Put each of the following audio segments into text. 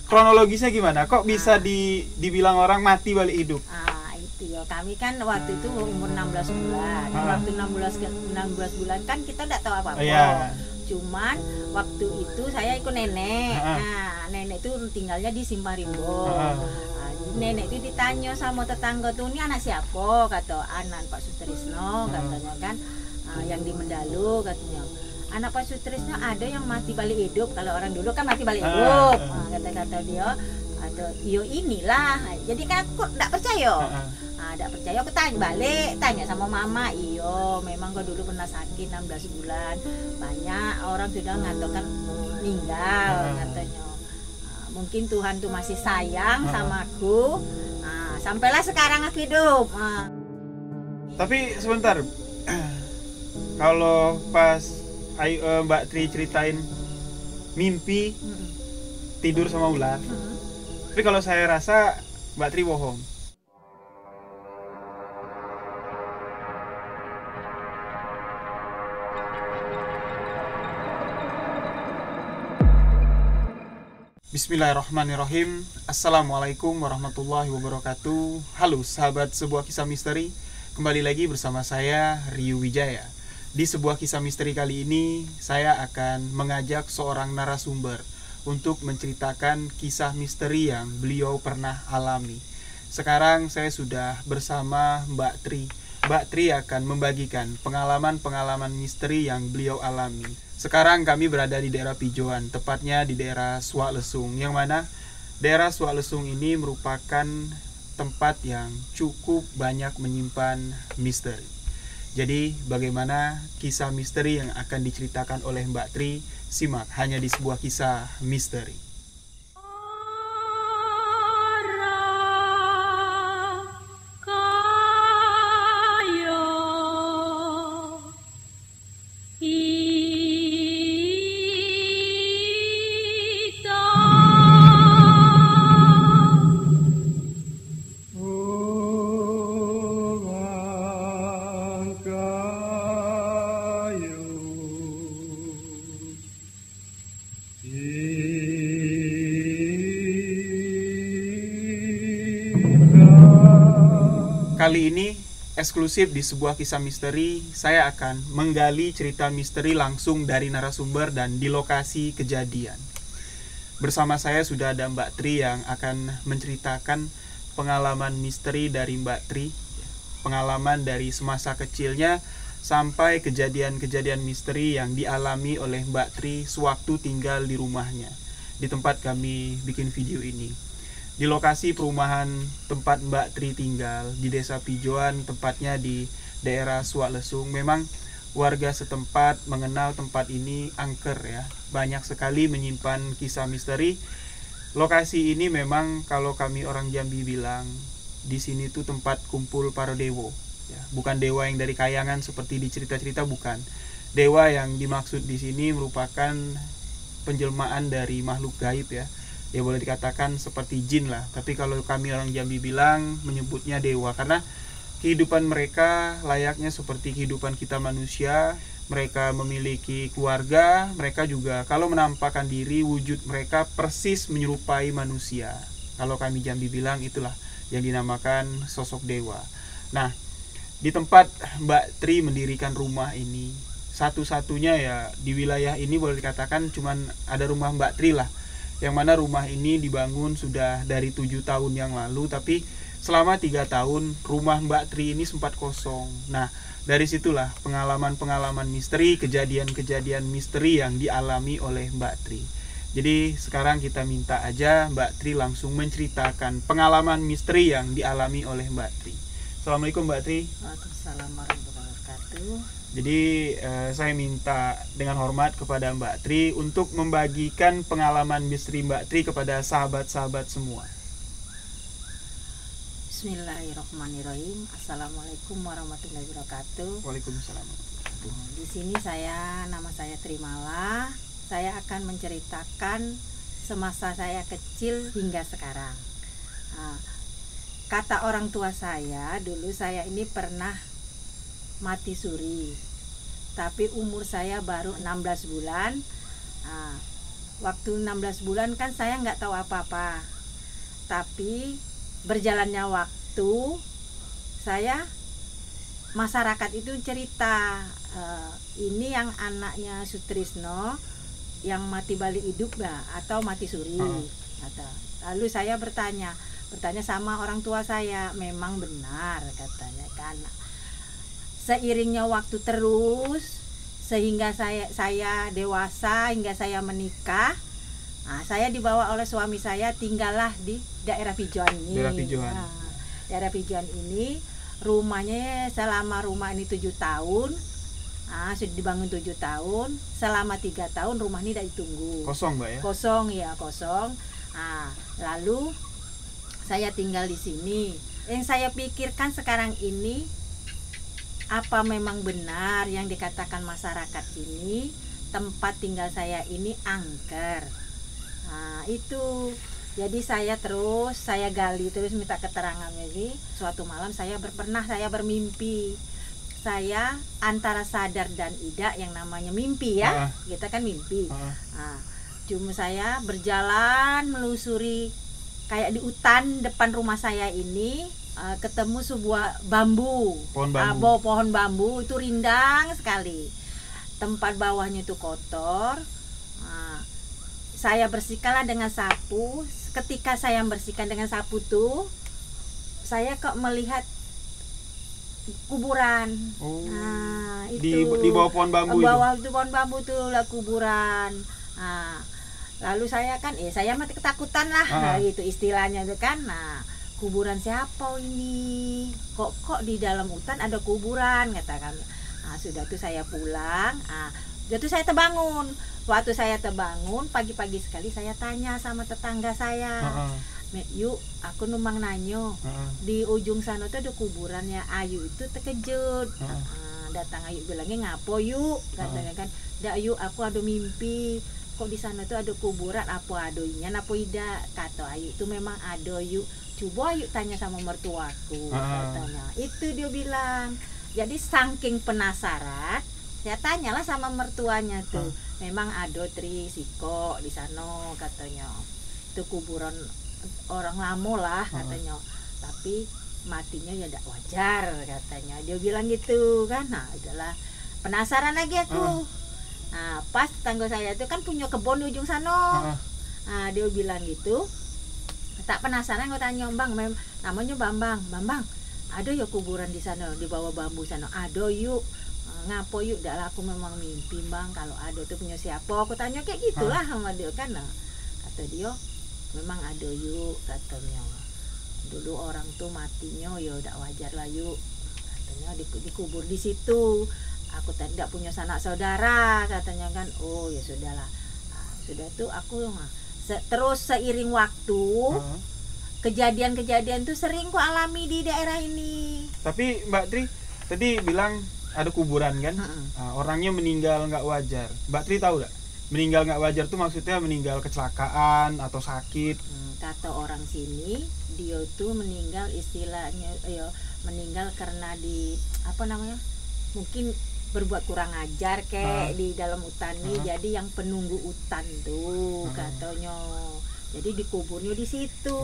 kronologisnya gimana? Kok bisa dibilang orang mati balik hidup? Itu ya, kami kan waktu itu umur 16 bulan. Waktu 16 bulan kan kita tidak tahu apa-apa. Cuman waktu itu saya ikut nenek. Nah, nenek itu tinggalnya di Simparimbo. Nenek itu ditanya sama tetangga tuh, ini anak siapa? Kata anak Pak Sutrisno katanya kan, yang di Mendalu katanya. Anak Pak Sutrisno ada yang mati balik hidup. Kalau orang dulu kan mati balik hidup. Kata-kata dia, atau yo inilah. Jadi kan aku tidak percaya. Tidak percaya, aku tanya sama mama. Iyo, memang kau dulu pernah sakit 16 bulan. Banyak orang sudah ngatakan meninggal katanya. Mungkin Tuhan tuh masih sayang sama aku. Sampailah sekarang aku hidup. Tapi sebentar, kalau pas Mbak Tri ceritain mimpi tidur sama ular, tapi kalau saya rasa Mbak Tri bohong. Bismillahirrahmanirrahim. Assalamualaikum warahmatullahi wabarakatuh. Halo sahabat sebuah kisah misteri, kembali lagi bersama saya Ryu Wijaya. Di sebuah kisah misteri kali ini, saya akan mengajak seorang narasumber untuk menceritakan kisah misteri yang beliau pernah alami. Sekarang saya sudah bersama Mbak Tri. Mbak Tri akan membagikan pengalaman-pengalaman misteri yang beliau alami. Sekarang kami berada di daerah Pijoan, tepatnya di daerah Suak Lesung, yang mana daerah Suak Lesung ini merupakan tempat yang cukup banyak menyimpan misteri. Jadi bagaimana kisah misteri yang akan diceritakan oleh Mbak Tri? Simak hanya di sebuah kisah misteri. Kali ini eksklusif di sebuah kisah misteri, saya akan menggali cerita misteri langsung dari narasumber dan di lokasi kejadian. Bersama saya sudah ada Mbak Tri yang akan menceritakan pengalaman misteri dari Mbak Tri, pengalaman dari semasa kecilnya sampai kejadian-kejadian misteri yang dialami oleh Mbak Tri sewaktu tinggal di rumahnya, di tempat kami bikin video ini. Di lokasi perumahan tempat Mbak Tri tinggal di Desa Pijoan, tepatnya di daerah Suak Lesung. Memang warga setempat mengenal tempat ini angker ya. Banyak sekali menyimpan kisah misteri. Lokasi ini memang kalau kami orang Jambi bilang di sini tuh tempat kumpul para dewa. Ya, bukan dewa yang dari kayangan seperti di cerita-cerita, bukan. Dewa yang dimaksud di sini merupakan penjelmaan dari makhluk gaib ya. Ya boleh dikatakan seperti jin lah, tapi kalau kami orang Jambi bilang menyebutnya dewa, karena kehidupan mereka layaknya seperti kehidupan kita manusia. Mereka memiliki keluarga, mereka juga kalau menampakkan diri wujud mereka persis menyerupai manusia. Kalau kami Jambi bilang itulah yang dinamakan sosok dewa. Nah, di tempat Mbak Tri mendirikan rumah ini, satu-satunya ya di wilayah ini boleh dikatakan cuman ada rumah Mbak Tri lah, yang mana rumah ini dibangun sudah dari 7 tahun yang lalu, tapi selama 3 tahun rumah Mbak Tri ini sempat kosong. Nah, dari situlah pengalaman-pengalaman misteri, kejadian-kejadian misteri yang dialami oleh Mbak Tri. Jadi sekarang kita minta aja Mbak Tri langsung menceritakan pengalaman misteri yang dialami oleh Mbak Tri. Assalamualaikum Mbak Tri. Waalaikumsalam warahmatullahi wabarakatuh. Jadi saya minta dengan hormat kepada Mbak Tri untuk membagikan pengalaman misteri Mbak Tri kepada sahabat-sahabat semua. Bismillahirrahmanirrahim. Assalamualaikum warahmatullahi wabarakatuh. Waalaikumsalam. Di sini nama saya Trimala. Saya akan menceritakan semasa saya kecil hingga sekarang. Kata orang tua saya, dulu saya ini pernah mati suri, tapi umur saya baru 16 bulan. waktu 16 bulan kan saya nggak tahu apa-apa. Tapi berjalannya waktu, masyarakat itu cerita, ini yang anaknya Sutrisno yang mati balik hidup ya, atau mati suri. Lalu saya bertanya sama orang tua saya, memang benar katanya kan. Seiringnya waktu terus, sehingga saya dewasa, hingga saya menikah, saya dibawa oleh suami saya, tinggallah di daerah Pijuan ini. Daerah Pijuan ini, rumahnya selama rumah ini 7 tahun, sudah dibangun 7 tahun, selama 3 tahun rumah ini tidak ditunggu. Kosong Mbak ya? Kosong. Lalu saya tinggal di sini. Yang saya pikirkan sekarang ini, apa memang benar yang dikatakan masyarakat ini, tempat tinggal saya ini angker. Itu. Jadi saya gali terus minta keterangan lagi. Suatu malam saya bermimpi. Saya antara sadar dan tidak, yang namanya mimpi ya. Kita kan mimpi. Cuma saya berjalan melusuri kayak di hutan depan rumah saya ini, ketemu sebuah pohon bambu itu rindang sekali. Tempat bawahnya itu kotor. Saya bersihkanlah dengan sapu. Ketika saya membersihkan dengan sapu tuh, saya kok melihat kuburan. Itu di bawah pohon bambu. Pohon bambu tuh lah kuburan. Lalu saya kan, saya mati ketakutan lah, gitu istilahnya itu kan. Kuburan siapa ini? Kok di dalam hutan ada kuburan, katakan. Sudah tuh saya pulang. Sudah tuh saya terbangun. Waktu saya terbangun pagi-pagi sekali, saya tanya sama tetangga saya. Yuk, aku numpang nanyo. Di ujung sana tuh ada kuburan ya. Ayu itu terkejut. Datang Ayu bilangnya, ngapo yuk, katanya kan. Dak yuk, aku ada mimpi. Kok di sana tuh ada kuburan, apa adoinya, apa tidak? Kata Ayu itu memang ada yuk. Coba Ayu tanya sama mertuaku, katanya. Itu dia bilang. Jadi saking penasaran, saya tanyalah sama mertuanya tuh. Memang ada Tri Siko di sana, katanya. Itu kuburan orang lama lah, katanya. Tapi matinya ya tidak wajar, katanya. Dia bilang gitu kan. Itulah penasaran lagi aku. Pas tetangga saya itu kan punya kebun di ujung sana. Dia bilang gitu. Tak penasaran, gue tanya, Bang, namanya Bambang. Bambang, ada ya kuburan di sana, di bawah bambu sana. Ada yuk. Ngapo yuk, dak lah, aku memang mimpi Bang, kalau ada tuh punya siapa. Aku tanya kayak gitulah sama dia kan. Kata dia, memang ada yuk, katanya. Dulu orang tuh matinya ya udah wajar lah yuk, katanya. Dikubur di situ. Aku tidak punya sanak saudara, katanya kan. Oh ya sudahlah. Sudah tuh aku terus seiring waktu, kejadian-kejadian tuh sering ku alami di daerah ini. Tapi Mbak Tri tadi bilang ada kuburan kan, orangnya meninggal nggak wajar. Mbak Tri tahu nggak, meninggal nggak wajar tuh maksudnya meninggal kecelakaan atau sakit? Kata orang sini, dia tuh meninggal istilahnya, meninggal karena mungkin berbuat kurang ajar kayak di dalam hutan nih. Jadi yang penunggu hutan tuh katanya. Jadi dikuburnya di situ.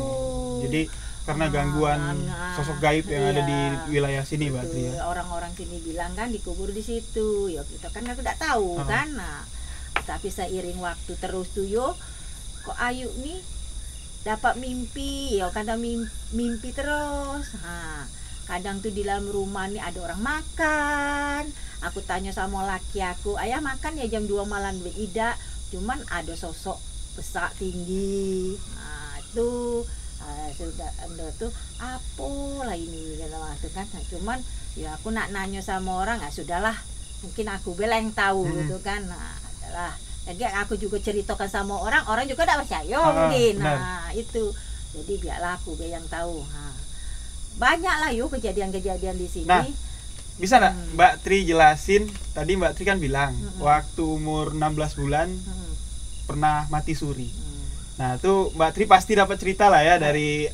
Jadi karena gangguan sosok gaib yang ada di wilayah sini, Mbak Tri ya. Orang-orang sini bilang kan dikubur di situ. Ya kita kan tidak tahu kan. Tapi seiring waktu terus tuh kok Ayu nih dapat mimpi, kata mimpi terus. Kadang tuh di dalam rumah nih ada orang makan. Aku tanya sama laki aku, ayah makan ya jam 2 malam? Tidak, cuman ada sosok besar tinggi. Itu sudah ada tuh apalah ini gitu kan. Cuman ya aku nak nanya sama orang, sudahlah, mungkin aku bela yang tahu gitu kan. Adalah jadi aku juga ceritakan sama orang juga tidak percaya mungkin. Itu jadi biarlah aku bela yang tahu. Banyak lah yuk kejadian-kejadian di sini. Bisa nggak Mbak Tri jelasin, tadi Mbak Tri kan bilang waktu umur 16 bulan pernah mati suri. Nah itu Mbak Tri pasti dapat cerita lah ya dari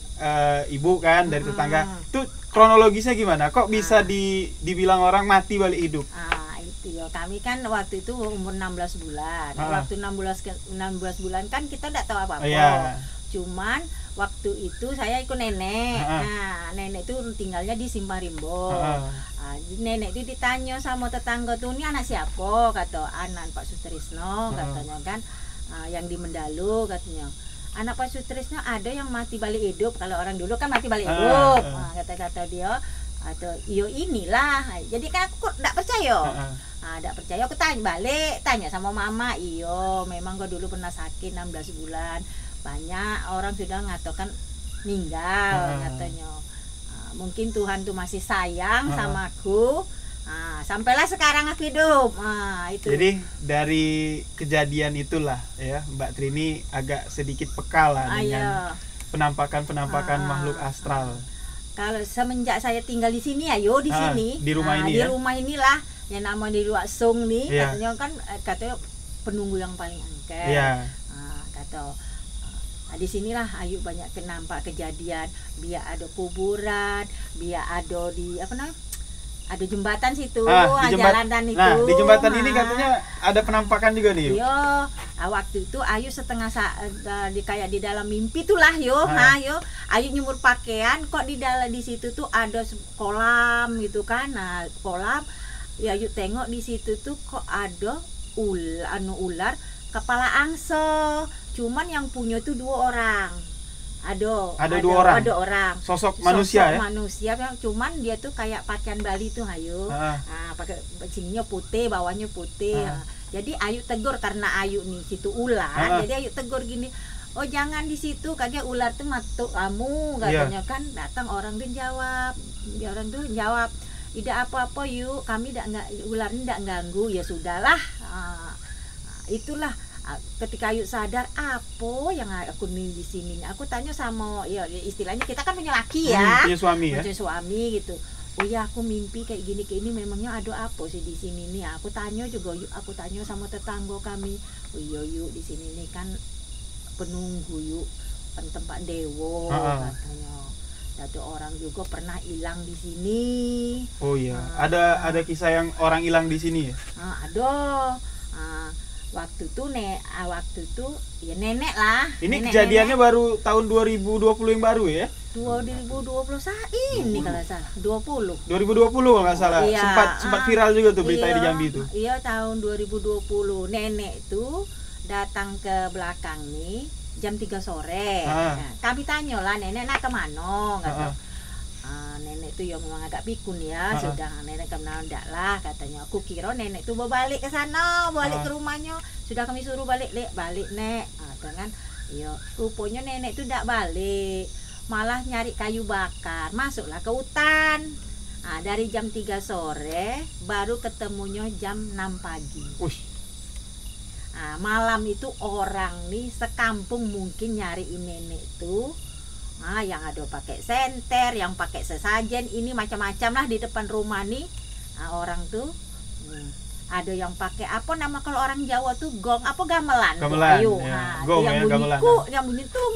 ibu kan, dari tetangga. Itu kronologisnya gimana? Kok bisa dibilang orang mati balik hidup? gitu ya. Kami kan waktu itu umur 16 bulan. Waktu 16 bulan kan kita enggak tahu apa-apa. Cuman waktu itu saya ikut nenek. Nah, nenek itu tinggalnya di Simpang Rimbo. Nenek itu ditanya sama tetangga tuh, ini anak siapa? Kata anak Pak Sutrisno katanya kan. Yang di Mendalu katanya. Anak Pak Sutrisno ada yang mati balik hidup. Kalau orang dulu kan mati balik hidup. Kata-kata dia atau iyo inilah. Jadi kan aku enggak percaya. Enggak percaya, aku tanya sama mama. Iyo, memang kau dulu pernah sakit 16 bulan. Banyak orang sudah mengatakan meninggal katanya. Mungkin Tuhan tuh masih sayang sama aku. Sampailah sekarang aku hidup. Itu. Jadi dari kejadian itulah ya Mbak Trini agak sedikit peka lah dengan penampakan makhluk astral. Kalau semenjak saya tinggal di sini di sini di rumah ini di rumah inilah yang nama di Luak Sung nih katanya kan katanya penunggu yang paling angker. Kata di sinilah Ayu banyak nampak kejadian, biar ada kuburan, biar ada di ada jembatan situ, jalanan itu. Nah, di jembatan ini katanya ada penampakan juga nih. Yo, waktu itu Ayu setengah kayak di dalam mimpi tuh lah yo. Ayu nyumur pakaian kok di situ tuh ada kolam gitu kan. Nah, kolam ya Ayu tengok di situ tuh kok ada ular kepala angsa. Cuman yang punya tuh 2 orang. Ada 2 orang. Ada orang. Sosok manusia ya. Manusia yang cuman dia tuh kayak pakaian Bali tuh Ayu. Pakai sininya putih, bawahnya putih. Jadi Ayu tegur karena Ayu nih situ ular. Jadi Ayu tegur gini, "Oh, jangan di situ, kagak ular tuh matuk kamu." Katanya kan datang orang tuh jawab. "Tidak apa-apa, yuk. Kami ular ini enggak ganggu." Ya sudahlah. Itulah ketika Ayu sadar apa yang aku nih di sini. Aku tanya sama istilahnya kita kan punya laki ya. Punya suami punya suami gitu. Oh ya, aku mimpi kayak gini memangnya ada apa sih di sini nih. Aku tanya sama tetangga kami. Oh iya yuk di sini nih kan penunggu yuk tempat dewa katanya. Satu orang juga pernah hilang di sini. Oh iya. Ada kisah yang orang hilang di sini ya? Ada. Waktu itu ya nenek lah. Ini kejadiannya baru tahun 2020 yang baru ya? 2020 saat ini kalau salah 20 kalau nggak salah. Sempat viral juga tuh berita di Jambi itu. Iya, tahun 2020 nenek itu datang ke belakang nih jam 3 sore. Nah, kami tanya lah nenek nak kemana kata. Nenek tuh yang memang agak pikun ya. Sudah nenek kenal ndak lah katanya. Aku kira nenek tuh balik ke sana, balik ke rumahnya. Sudah kami suruh balik nek. Dengan rupanya nenek tuh ndak balik, malah nyari kayu bakar, masuklah ke hutan. Dari jam 3 sore baru ketemunya jam 6 pagi. Malam itu orang nih sekampung mungkin nyariin nenek tuh. Yang ada pakai senter, yang pakai sesajen, ini macam-macam lah di depan rumah nih. Orang tuh ada yang pakai apa nama kalau orang Jawa tuh gong apa gamelan. Ayo. Gong, yang bunyi gamelan. Yang bunyi tung.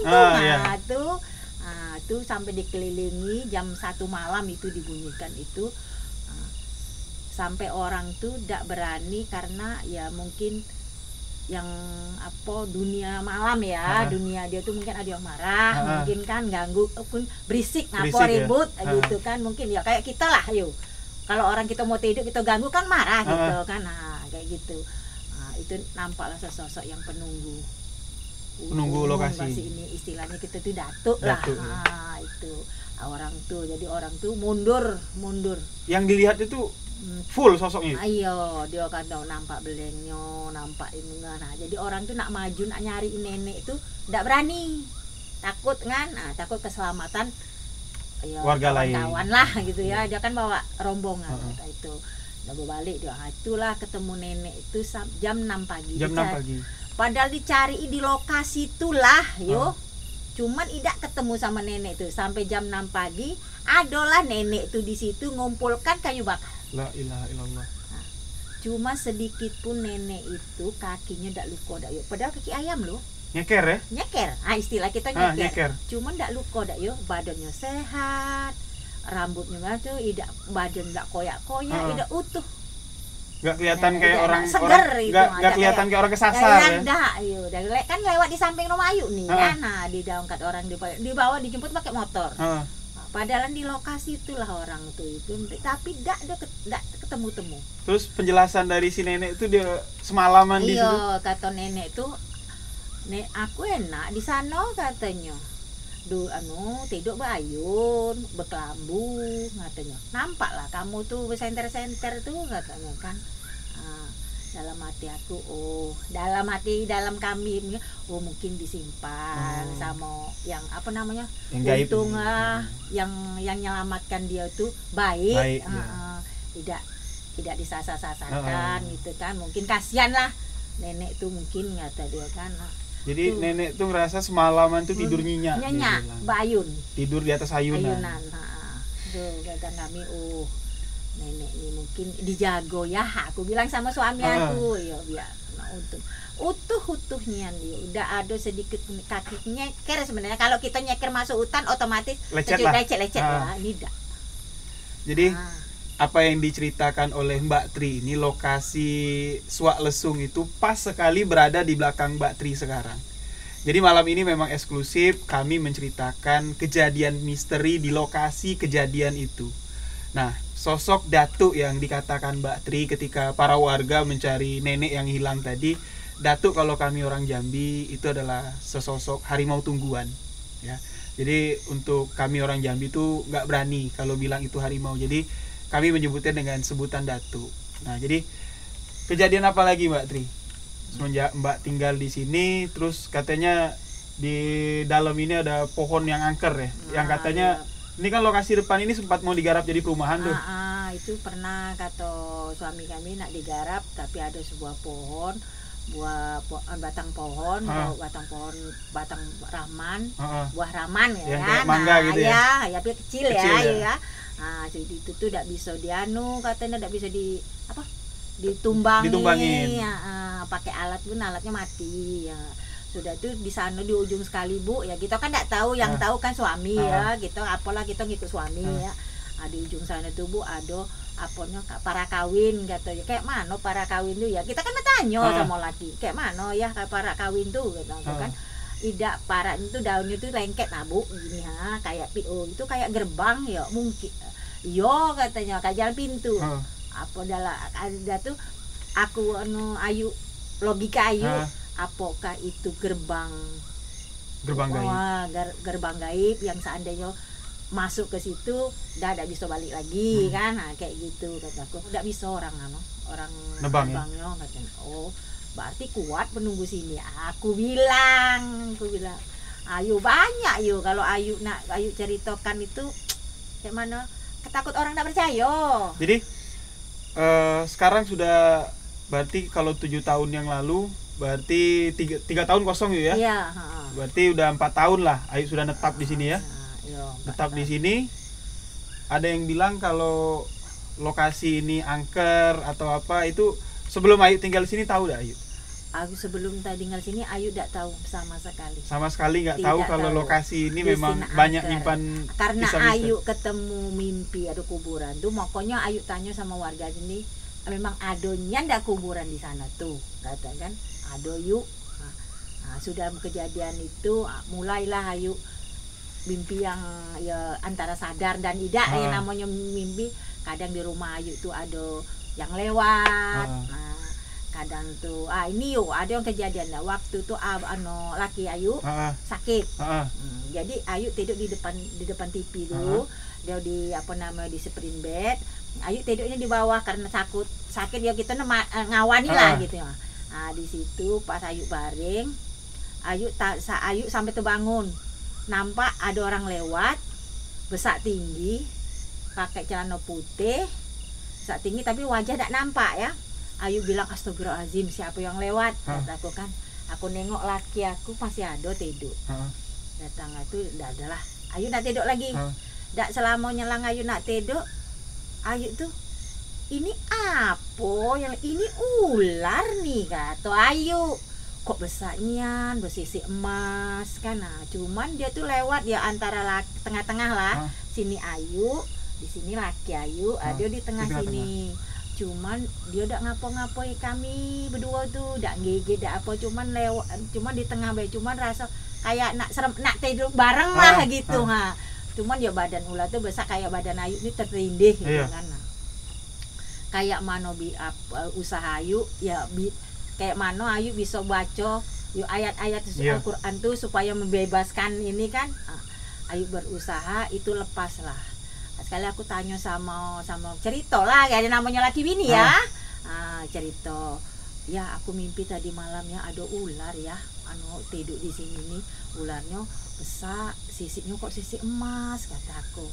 Tuh sampai dikelilingi jam 1 malam itu dibunyikan itu. Sampai orang tuh tidak berani karena ya mungkin yang dunia malam ya, dunia dia tuh mungkin ada yang marah, mungkin kan ganggu pun berisik ribut gitu kan, mungkin ya kayak kita lah yuk. Kalau orang kita mau tidur kita ganggu kan marah gitu kan. Kayak gitu. Itu nampaklah sesosok yang penunggu lokasi ini, istilahnya kita tuh datuk lah. Itu orang tuh, jadi orang tuh mundur. Yang dilihat itu full sosoknya. Ayo, dia kan nampak belengnya, nampak ini. Jadi orang tuh nak maju, nak nyari nenek itu ndak berani. Takut kan? Takut keselamatan warga lain. Kawan lah gitu ya. Dia kan bawa rombongan itu. Udah balik dia. Itulah ketemu nenek itu jam 6 pagi. Padahal dicari di lokasi itulah, Cuman tidak ketemu sama nenek itu sampai jam 6 pagi. Adalah nenek itu di situ ngumpulkan kayu bakar. La ilaha illallah. Cuma sedikit pun nenek itu kakinya ndak luka dak yo. Padahal kaki ayam loh. Nyeker ya? Nyeker. Istilah kita nyeker. Cuma ndak luka dak yo, badannya sehat. Rambutnya tuh badan ndak koyak-koyak, tidak utuh. nggak kelihatan kayak orang seger nggak kelihatan kayak orang kesasar ya. Udah kan lewat di samping rumah Ayu nih kan. Nah, diangkat orang di bawah dijemput pakai motor. Padahal di lokasi itulah orang itu tapi tidak ketemu-temu. Terus penjelasan dari si nenek itu dia semalaman di situ. Iya, kata nenek itu, "Nek aku enak di sana," katanya. Tidur berayun, berkelambu katanya. "Nampak lah kamu tuh senter-senter tuh," katanya kan. Dalam hati aku, dalam kami, mungkin disimpan sama yang apa namanya, yang untung lah, yang nyelamatkan dia tuh baik. Tidak disasar-sasarkan gitu kan, mungkin kasihan lah nenek tuh mungkin kata dia kan. Jadi nenek tuh ngerasa semalaman tuh tidur nyenyak, bayun, tidur di atas ayunan. Tuh kata kami, nenek ini mungkin dijago ya, aku bilang sama suami aku, ya biar utuh-utuhnya dia, udah ada sedikit kaki nyeker sebenarnya. Kalau kita nyeker masuk hutan otomatis lecet ya, ini tidak. Jadi apa yang diceritakan oleh Mbak Tri ini, lokasi Suak Lesung itu pas sekali berada di belakang Mbak Tri sekarang. Jadi malam ini memang eksklusif kami menceritakan kejadian misteri di lokasi kejadian itu. Nah, sosok datuk yang dikatakan Mbak Tri ketika para warga mencari nenek yang hilang tadi, datuk kalau kami orang Jambi itu adalah sesosok harimau tungguan ya. Jadi untuk kami orang Jambi itu nggak berani kalau bilang itu harimau, jadi kami menyebutnya dengan sebutan datuk. Nah, jadi kejadian apa lagi Mbak Tri semenjak Mbak tinggal di sini? Terus katanya di dalam ini ada pohon yang angker ya, yang katanya ini kan lokasi depan ini sempat mau digarap jadi perumahan tuh. Itu pernah kata suami kami nak digarap, tapi ada sebuah pohon, batang pohon raman, buah raman ya kan. Mangga gitu ya. Ya kecil ya. Nah, jadi itu tuh tidak bisa katanya tidak bisa ditumbangin. Pakai alat pun alatnya mati ya. Sudah tuh di sana di ujung sekali Bu ya, kita kan tidak tahu, yang tahu kan suami ya, kita apalah kita ngikut suami ya. Di ujung sana tuh Bu ada apanya para kawin katanya. Kayak mana para kawin tuh ya, kita kan bertanya sama laki kayak mana ya para kawin tuh gitu kan. Tidak, para itu daunnya tuh lengket Bu gini kayak itu kayak gerbang ya mungkin. Yo katanya kayak jalan pintu. Apa ada tuh aku Ayu logika Ayu, apakah itu gerbang gaib? Gerbang gaib yang seandainya masuk ke situ udah tidak bisa balik lagi kan. Kayak gitu kataku. Tidak bisa orang nebangnya katanya. Berarti kuat penunggu sini. Aku bilang Ayu banyak kalau Ayu ceritakan itu kayak mana, ketakut orang tidak percaya. Jadi sekarang sudah berarti kalau 7 tahun yang lalu berarti 3 tahun kosong ya? Iya. Berarti udah 4 tahun lah Ayu sudah netap di sini ya? Tetap di sini. Ada yang bilang kalau lokasi ini angker atau apa itu sebelum Ayu tinggal di sini tahu dah Ayu? Aku sebelum tinggal sini Ayu tidak tahu sama sekali. Sama sekali nggak tahu kalau lokasi ini memang banyak nyimpan. Karena Ayu ketemu mimpi ada kuburan tuh, makanya Ayu tanya sama warga sini, memang adonya ndak kuburan di sana tuh, katakan ado yuk. Sudah kejadian itu mulailah Ayu mimpi yang ya antara sadar dan tidak ya, namanya mimpi. Kadang di rumah Ayu tuh ada yang lewat. Kadang tuh ini yuk ada yang kejadian lah waktu tuh laki Ayu sakit. Jadi Ayu tidur di depan TV dulu. Dia di di sprint bed. Ayu tidurnya di bawah karena sakit ya, kita ngawani lah gitu ya. Di situ pas Ayu baring, Ayu sampai terbangun, nampak ada orang lewat besar tinggi, pakai celana putih besar tinggi tapi wajah tidak nampak ya. Ayu bilang astagfirullahaladzim, siapa yang lewat? Kataku kan, aku nengok laki aku masih ada tidur. Datang itu tidak adalah Ayu nak tidur lagi. Tidak selama nyelang Ayu nak tidur, Ayu tuh ini apa yang ini ular nih kata Ayu. Kok besarnya bersisi emas kan. Cuman dia tuh lewat ya antara tengah-tengah lah. Sini Ayu, di sini laki Ayu, ada di tengah sini. cuman dia udah ngapo-ngapoi kami berdua tuh, udah gigit, udah apa, cuman lewat, cuman di tengah bayi, cuman rasa kayak nak serem, nak tidur bareng lah gitu. Cuman ya badan ular tuh besar kayak badan Ayu ini tertindih gitu kan. Kayak mano usaha Ayu ya kayak mano Ayu bisa baca yuk ayat-ayat Al-Quran tuh supaya membebaskan ini kan. Ayu berusaha itu lepas lah. Sekali aku tanya sama cerita lah, kayak namanya laki bini ya. Cerita, ya aku mimpi tadi malamnya ada ular ya, tidur di sini nih, ularnya besar, sisiknya kok sisik emas, kata aku.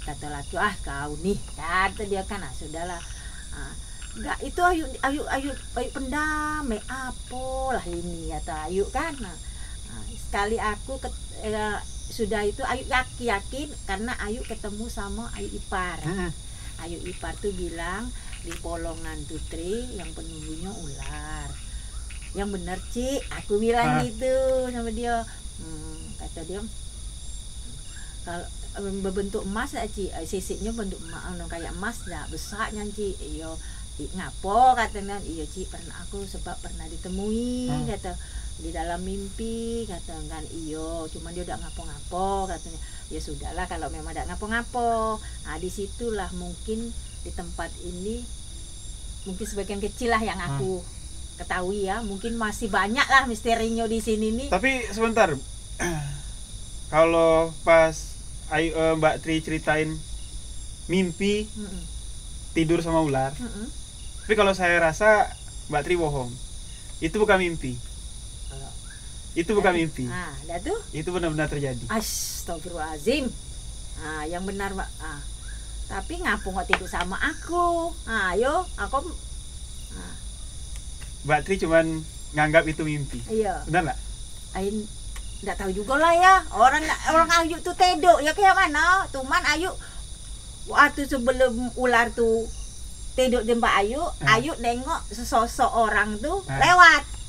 Kata laki, kau nih, kata dia kan, sudahlah. Enggak, itu ayu pendam, apalah ini kata Ayu kan. Sekali aku sudah itu Ayu yakin karena Ayu ketemu sama Ayu ipar. Ayu ipar tuh bilang di Polongan Tutri yang penunggunya ular. Yang benar Cik, aku bilang gitu sama dia. Kata dia kalau berbentuk emas lah Cik, sisiknya bentuk kayak emas lah, besarnya Cik. Iyo ngapo katanya, iya Cik aku sebab pernah ditemui kata di dalam mimpi, kata kan iyo, cuman dia udah ngapo-ngapo katanya. Ya sudahlah kalau memang udah ngapo-ngapo. Disitulah mungkin di tempat ini mungkin sebagian kecil lah yang aku ketahui ya, mungkin masih banyak lah misterinya di sini nih. Tapi sebentar, kalau pas Mbak Tri ceritain mimpi tidur sama ular, tapi kalau saya rasa Mbak Tri bohong, itu bukan mimpi. Itu bukan mimpi. Tuh? Itu benar-benar terjadi. Astagfirullahaladzim. Yang benar, Mbak. Tapi ngapu nggak tidur sama aku? Ayo, aku. Mbak Tri cuman nganggap itu mimpi. Iya. Benar nggak? Ain nggak tahu juga lah ya. Orang Ayu tuh tidur ya kayak mana? Cuman Ayu waktu sebelum ular tuh tidur di Mbak Ayu, Ayu nengok sesosok orang tuh lewat.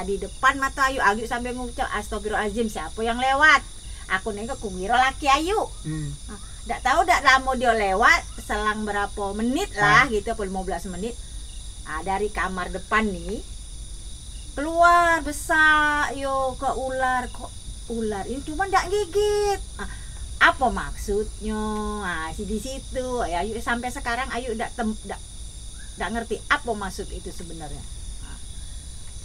Di depan mata Ayu sampai ngucap astagfirullahaladzim, siapa yang lewat? Aku nengok kumiro laki Ayu. Nggak tahu nggak lama dia lewat, selang berapa menit lah gitu, 15 menit. Dari kamar depan nih keluar besar ke ular ini cuma nggak gigit. Apa maksudnya? Di situ Ayu sampai sekarang Ayu nggak ngerti apa maksud itu sebenarnya.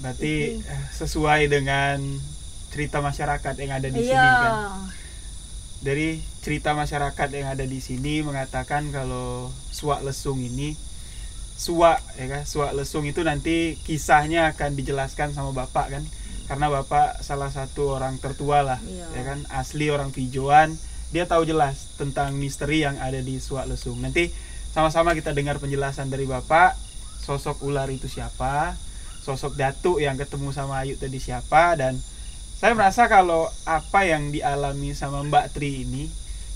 Berarti sesuai dengan cerita masyarakat yang ada di sini kan. Dari cerita masyarakat yang ada di sini mengatakan kalau Suak Lesung ini Suak Lesung itu nanti kisahnya akan dijelaskan sama Bapak kan. Karena Bapak salah satu orang tertua lah, ya kan, asli orang Pijoan. Dia tahu jelas tentang misteri yang ada di Suak Lesung. Nanti sama-sama kita dengar penjelasan dari Bapak, sosok ular itu siapa, sosok Datuk yang ketemu sama Ayu tadi siapa. Dan saya merasa kalau apa yang dialami sama Mbak Tri ini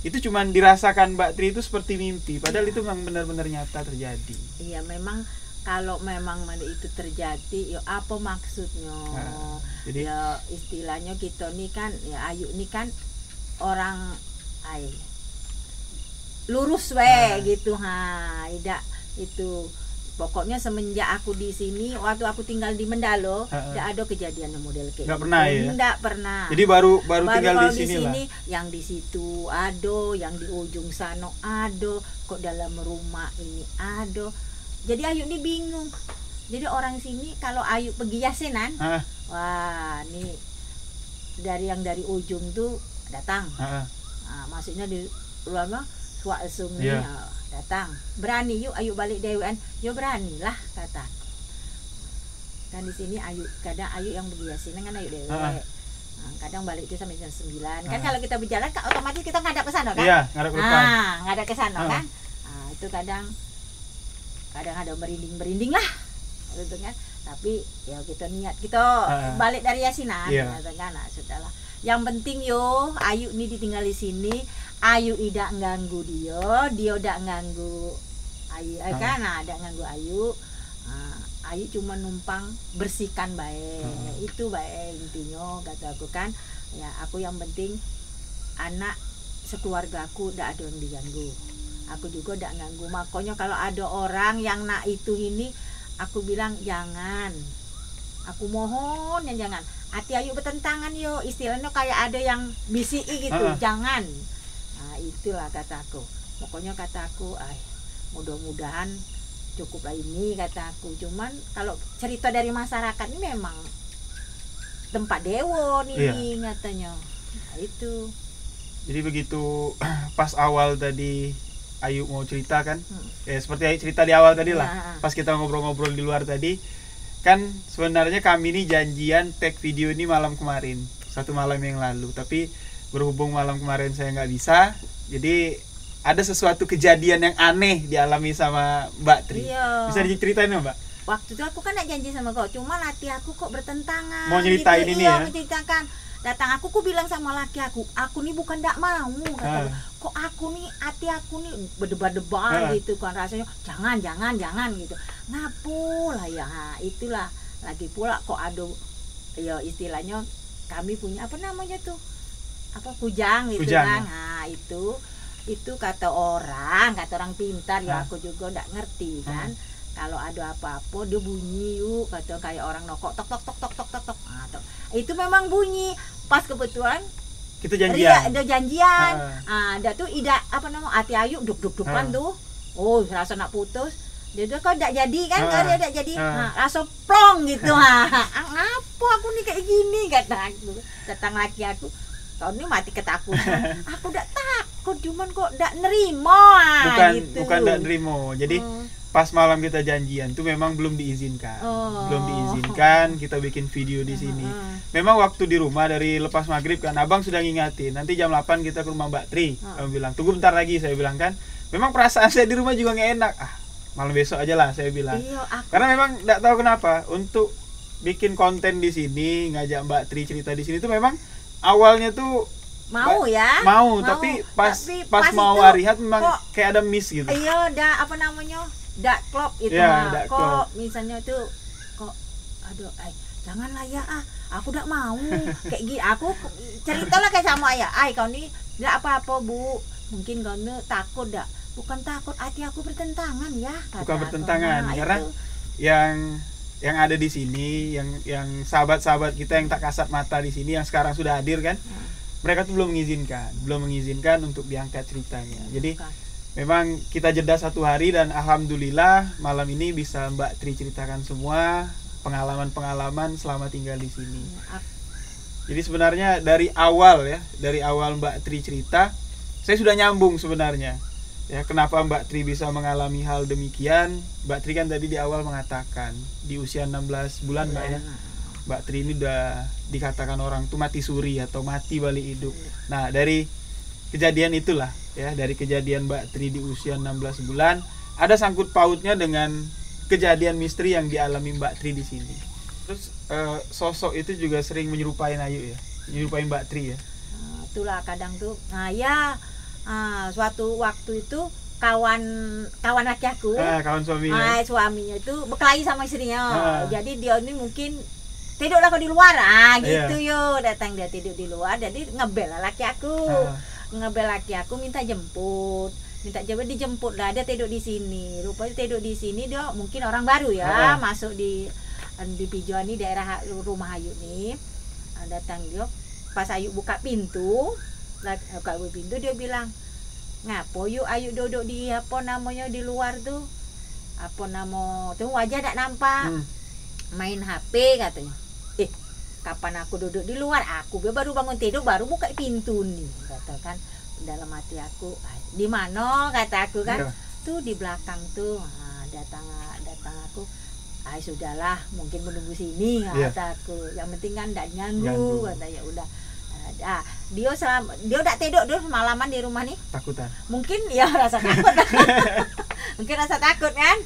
itu cuman dirasakan Mbak Tri itu seperti mimpi, padahal itu memang benar-benar nyata terjadi. Iya, memang kalau memang itu terjadi ya apa maksudnya. Jadi ya istilahnya kita nih kan ya Ayu nih kan orang lurus gitu tidak itu. Pokoknya semenjak aku di sini, waktu aku tinggal di Mendalo, tidak ada kejadian yang model kayak nggak pernah ya? Nggak pernah. Jadi baru tinggal di sini lah. Yang di situ ada, yang di ujung sana ada, kok dalam rumah ini ada. Jadi Ayu ini bingung. Jadi orang sini kalau Ayu pergi Yasinan, wah nih dari ujung tuh datang. Maksudnya di luar Suak Lesung nih. Datang, berani yuk Ayu balik dewan, yo beranilah kata. Kan di sini kadang Ayu yang berbiasa kan Ayu dewan. Kadang balik itu sampai jam 9. Kan kalau kita berjalan otomatis kita ngadap ke sana kan? Iya, ngadap ke depan. Ngadap ke sana kan? Itu kadang ada merinding lah. Gitu kan. Tapi ya kita niat kita balik dari Yasinan, kan. Sudahlah. Yang penting Ayu nih ditinggal di sini. Ayu tidak ganggu dia tidak ganggu Ayu kan, ada ganggu Ayu. Ayu cuma numpang bersihkan baik. Itu baik intinya kata aku kan. Ya aku yang penting anak sekeluarga aku tidak ada yang diganggu. Aku juga tidak ganggu. Makanya kalau ada orang yang nak itu ini, aku bilang jangan. Aku mohon yang jangan. Hati ayu bertentangan yo, istilahnya kayak ada yang bisiki gitu, jangan. Nah itulah kataku. Pokoknya kataku, mudah-mudahan cukuplah ini kataku. Cuman kalau cerita dari masyarakat ini memang tempat dewon ini katanya. Nah, itu. Jadi begitu pas awal tadi Ayu mau cerita kan, ya seperti Ayu cerita di awal tadi lah, pas kita ngobrol-ngobrol di luar tadi, kan sebenarnya kami ini janjian tag video ini malam kemarin, 1 malam yang lalu, tapi berhubung malam kemarin saya nggak bisa, jadi ada sesuatu kejadian yang aneh dialami sama Mbak Tri. Iya. Bisa diceritain nggak, Mbak? Waktu itu aku kan nak janji sama kau, cuman hati aku kok bertentangan. Mau nyeritain gitu. ini Iya, ya? menceritakan. Datang aku bilang sama laki aku nih bukan ndak mau katanya. Kok aku nih hati aku nih berdebar-debar gitu kan rasanya. Jangan gitu. Ngapulah ya, itulah. Lagi pula kok ada ya istilahnya kami punya apa namanya tuh? Kujang gitu kan. Nah, itu kata orang pintar ya aku juga ndak ngerti kan. Kalau ada apa-apa dia bunyi yuk kata kayak orang nokok tok tok tok tok tok tok tok. Nah, itu memang bunyi pas kebetulan kita janjian. Ada janjian. Ada tuh ida apa namanya hati ayu duk-duk-dukan tuh. Oh, rasa nak putus. Dia tuh kok ndak jadi kan, dia ndak jadi. Rasa plong gitu. Ngapa aku nih kayak gini kata aku. Datang laki aku. Kau ini mati ketakutan. Aku ndak takut, cuman kok ndak nerimo gitu. Bukan ndak nerimo. Jadi pas malam kita janjian tuh memang belum diizinkan. Belum diizinkan kita bikin video di sini. Memang waktu di rumah dari lepas maghrib kan Abang sudah ngingatin, nanti jam 8 kita ke rumah Mbak Tri. Abang bilang, tunggu bentar lagi, saya bilang kan. Memang perasaan saya di rumah juga nggak enak. Malam besok aja lah saya bilang. Karena memang nggak tahu kenapa untuk bikin konten di sini, ngajak Mbak Tri cerita di sini tuh memang awalnya tuh mau, tapi pas mau hari H memang kayak ada miss gitu. Iya, apa namanya? Dak klop itu kok misalnya tuh kok aduh janganlah ya aku udah mau kayak gini aku ceritalah kayak sama ayah kau nih enggak apa-apa Bu, mungkin kau nih takut dak, bukan takut hati aku bertentangan ya bukan bertentangan karena itu. yang ada di sini yang sahabat-sahabat kita yang tak kasat mata di sini yang sekarang sudah hadir kan, mereka tuh belum mengizinkan untuk diangkat ceritanya. Jadi memang kita jeda 1 hari dan alhamdulillah malam ini bisa Mbak Tri ceritakan semua pengalaman-pengalaman selama tinggal di sini. Jadi sebenarnya dari awal Mbak Tri cerita, saya sudah nyambung sebenarnya. Ya, kenapa Mbak Tri bisa mengalami hal demikian? Mbak Tri kan tadi di awal mengatakan di usia 16 bulan Mbak ya. Mbak Tri ini udah dikatakan orang tuh mati suri atau mati balik hidup. Nah, dari kejadian itulah ya, dari kejadian Mbak Tri di usia 16 bulan ada sangkut pautnya dengan kejadian misteri yang dialami Mbak Tri di sini. Terus sosok itu juga sering menyerupai Ayu ya, menyerupai Mbak Tri ya. Itulah kadang tuh. Nah ya, suatu waktu itu kawan laki aku, kawan suaminya. Suaminya itu berkelahi sama istrinya. Jadi dia ini mungkin tidurlah kau di luar, gitu yo. Datang dia tidur di luar, jadi ngebel laki aku. Ngebel laki aku minta jemput dijemput lah, dia tidur di sini. Rupanya tidur di sini dia mungkin orang baru ya, masuk di Pijuan ini daerah rumah Ayu nih. Datang dia pas Ayu buka pintu dia bilang, ngapo yuk Ayu duduk di apa namanya di luar tuh, apa nama tuh wajah tak nampak, main HP katanya. Kapan aku duduk di luar, aku baru bangun tidur baru buka pintu nih, katakan dalam hati aku, di mana kata aku kan, tuh di belakang tuh. Datang aku, sudahlah mungkin menunggu sini kata aku, yang penting kan tidak nyanggu kata ya udah. Dia udah tidur dulu semalaman di rumah nih, takutan mungkin ya rasa takut mungkin rasa takut kan,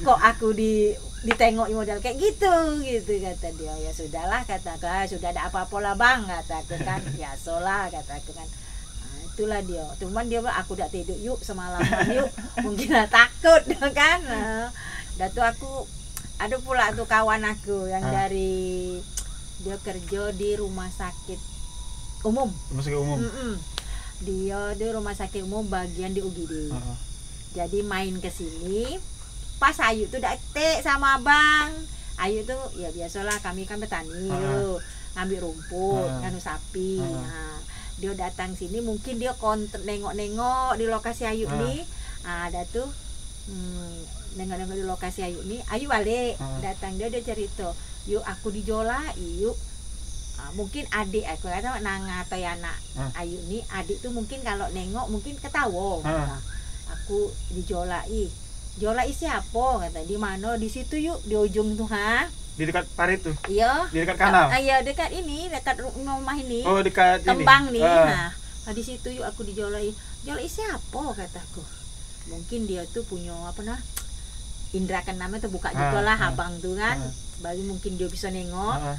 kok aku ditengok modal kayak gitu kata dia. Ya sudahlah kata aku, sudah ada apa-apa lah bang kata aku kan, biasalah kata aku kan. Itulah dia, cuman dia bilang aku udah tidur yuk semalaman yuk mungkin lah takut kan. Dan tuh aku ada pula tuh kawan aku yang dari dia kerja di rumah sakit umum. Dia di Dia di rumah sakit umum bagian di UGD. Jadi main ke sini, pas Ayu tuh date sama abang. Ayu tuh ya biasalah, kami kan petani, ngambil rumput, nganu sapi. Nah, dia datang sini, mungkin dia nengok-nengok di lokasi Ayu nih. Ada tuh nengok-nengok di lokasi Ayu nih. Ayu balik, datang dia cerita, yuk aku dijolai, yuk. Mungkin adik aku kata Nanga atau anak Ayu nih, adik tuh mungkin kalau nengok mungkin ketawa. Nah, aku dijolai siapa kata, di mana, di situ yuk, di ujung tuh, di dekat parit tuh. Iya, di dekat kanal. Iya, dekat ini, dekat rumah ini. Oh, dekat Kembang ini. Nih. Nah, di situ yuk aku dijolai siapa kataku. Mungkin dia tuh punya indra keenam tuh buka juga lah abang tuh kan. Baru mungkin dia bisa nengok.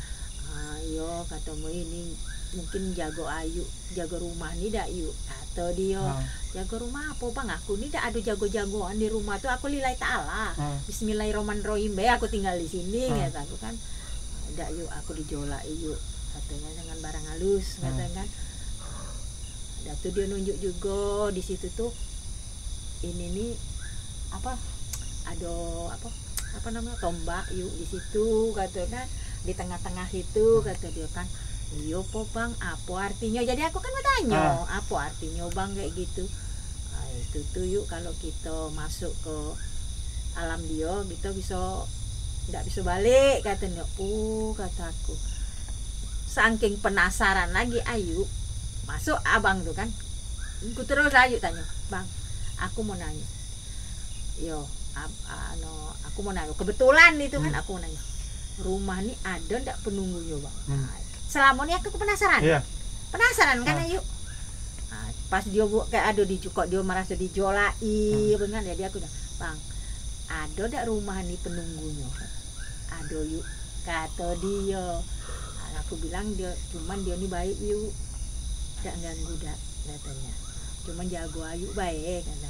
Iya, katamu ini mungkin jago Ayu, jago rumah nih dak yuk. Atau dia jago rumah apa bang, aku nih dak ada jago-jagoan di rumah tuh, aku lillahi ta'ala. Bismillahirrahmanirrahim, aku tinggal di sini kata aku kan. Dak yuk aku dijolai yuk, katanya dengan barang halus katanya kan. Dan tuh dia nunjuk juga di situ tuh ini nih ada namanya tombak yuk di situ katanya, di tengah-tengah itu kata dia kan. Iya po bang, apa artinya? Jadi aku kan bertanya, apa artinya bang kayak gitu? Itu tuh yuk kalau kita masuk ke alam dia, kita nggak bisa balik katanya. Kata aku, saking penasaran lagi Ayu, masuk abang tuh kan. Aku terus Ayu tanya, bang, aku mau nanya. Yo, aku mau nanya. Kebetulan itu kan aku mau nanya. Rumah ini ada ndak penunggunya bang? Selama ini aku penasaran. Penasaran kan Ayu. Pas dia kayak ada kok dia merasa dijolai, benar ya, dia aku udah, bang, ada ndak rumah ini penunggunya? Ada yuk, kata dia. Aku bilang dia, cuman dia ini baik yuk, ndak ganggu dak katanya. Cuman jago Ayu baik kata.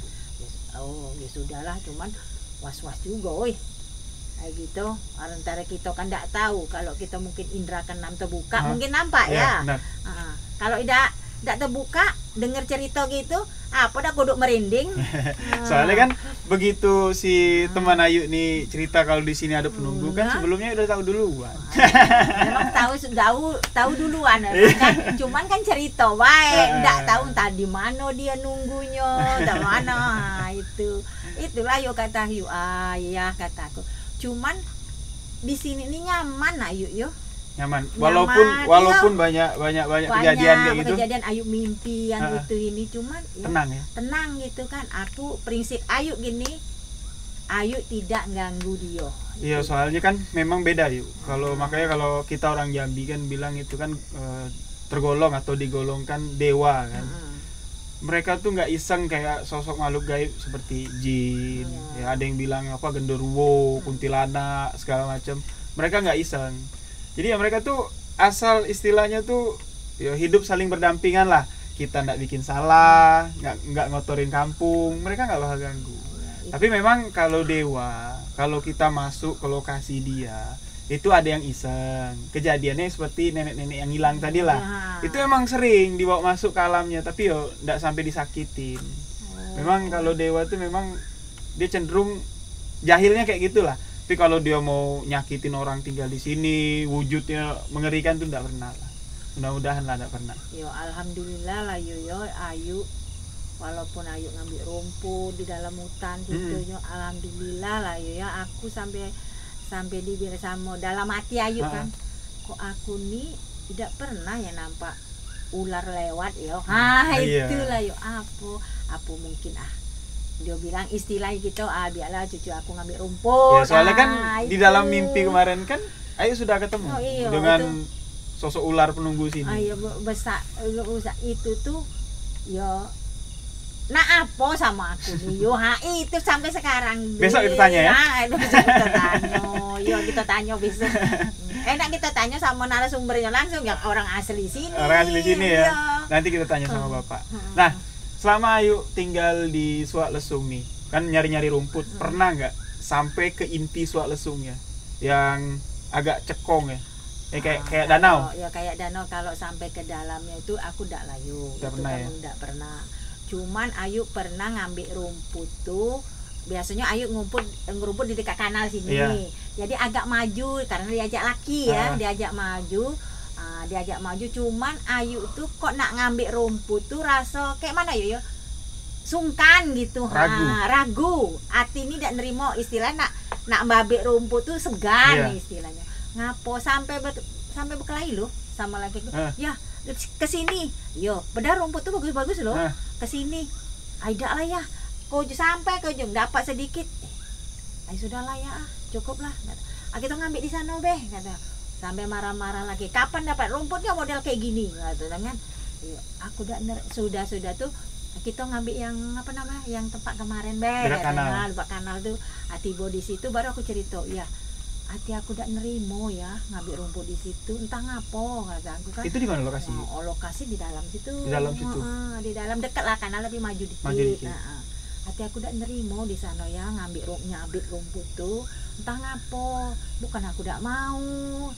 Oh ya sudahlah, cuman was-was juga, kayak gitu. Antara kita kan tidak tahu, kalau kita mungkin indra keenam terbuka mungkin nampak ya. Kalau tidak terbuka, dengar cerita gitu, apa dah kuduk merinding. Soalnya kan begitu si teman Ayu nih cerita kalau di sini ada penunggu kan sebelumnya udah tahu duluan. Memang tahu duluan kan, cuman kan cerita baik, tidak tahu entah di mana dia nunggunya, di mana. Itulah yuk kata Ayu. Iya kataku. Cuman di sini ini nyaman Ayu yo. Nyaman. Walaupun banyak kejadian kayak gitu. Kejadian Ayu mimpi yang itu ini, cuman tenang ya. Tenang gitu kan. Aku prinsip Ayu gini, Ayu tidak ganggu dia. Iya, soalnya kan memang beda yuk. Makanya kalau kita orang Jambi kan bilang itu kan tergolong atau digolongkan dewa kan. Mereka tuh nggak iseng kayak sosok makhluk gaib seperti jin, ya ada yang bilang genderuwo, kuntilanak, segala macam. Mereka nggak iseng. Jadi ya mereka tuh asal istilahnya tuh ya hidup saling berdampingan lah. Kita nggak bikin salah, nggak ngotorin kampung, mereka nggak bakal ganggu. Tapi memang kalau dewa, kalau kita masuk ke lokasi dia, itu ada yang iseng. Kejadiannya seperti nenek-nenek yang hilang tadi lah. Itu emang sering dibawa masuk ke alamnya, tapi yo nggak sampai disakitin. Memang kalau dewa tuh memang dia cenderung jahilnya kayak gitulah. Tapi kalau dia mau nyakitin orang tinggal di sini, wujudnya mengerikan tuh nggak pernah lah. Mudah-mudahan lah nggak pernah. Yo alhamdulillah lah yo Ayu. Walaupun Ayu ngambil rumput di dalam hutan gitu, alhamdulillah lah yo ya, aku sampai dibilang sama dalam hati Ayu kan, kok aku nih tidak pernah ya nampak ular lewat yo. Itulah yo, apa mungkin dia bilang istilah gitu, biarlah cucu aku ngambil rumput. Ya, soalnya kan di dalam mimpi kemarin kan Ayu sudah ketemu dengan sosok ular penunggu sini. Iya, besar itu tuh yo. Nah apa sama aku nih yo, itu sampai sekarang. Besok kita tanya ya. Besok kita tanya. Yo kita tanya besok. Enak kita tanya sama narasumbernya langsung yang orang asli sini. Orang asli sini ya. Nanti kita tanya sama Bapak. Nah, selama Ayu tinggal di Suak Lesung nih, kan nyari-nyari rumput, pernah nggak sampai ke inti Suak Lesungnya yang agak cekong ya? Kayak danau. Ya kayak danau, kalau sampai ke dalamnya itu aku nggak layu. Nggak pernah ya? Nggak pernah. Cuman Ayu pernah ngambil rumput tuh, biasanya Ayu ngerumput di dekat kanal sini. Jadi agak maju karena diajak laki ya, diajak maju. Cuman Ayu tuh kok nak ngambil rumput tuh rasa kayak mana ya? Sungkan gitu, ragu. Hati ini tidak nerimo istilah nak mbabek rumput tuh segan istilahnya. Ngapo sampai berkelahi loh sama laki ya kesini, yo benar rumput tuh bagus-bagus loh, kesini, aida lah ya, kau sampai kau ujung dapat sedikit, sudahlah ya, cukup lah, kita ngambil di sana beh, kata, sampai marah-marah lagi, kapan dapat rumputnya model kayak gini, kata kan, aku sudah tuh, kita ngambil yang apa namanya, yang tempat kemarin beh, tempat kanal tuh, tiba di situ baru aku cerita, ya. Hati aku udah nerimo ya ngambil rumput di situ, entah ngapo kata aku kan. Itu di mana lokasi? Lokasi di dalam situ. Di dalam situ. Di dalam dekat lah karena lebih maju dikit. Hati aku udah nerimo di sana ya ngambil rumput tuh, entah ngapo. Bukan aku udah mau.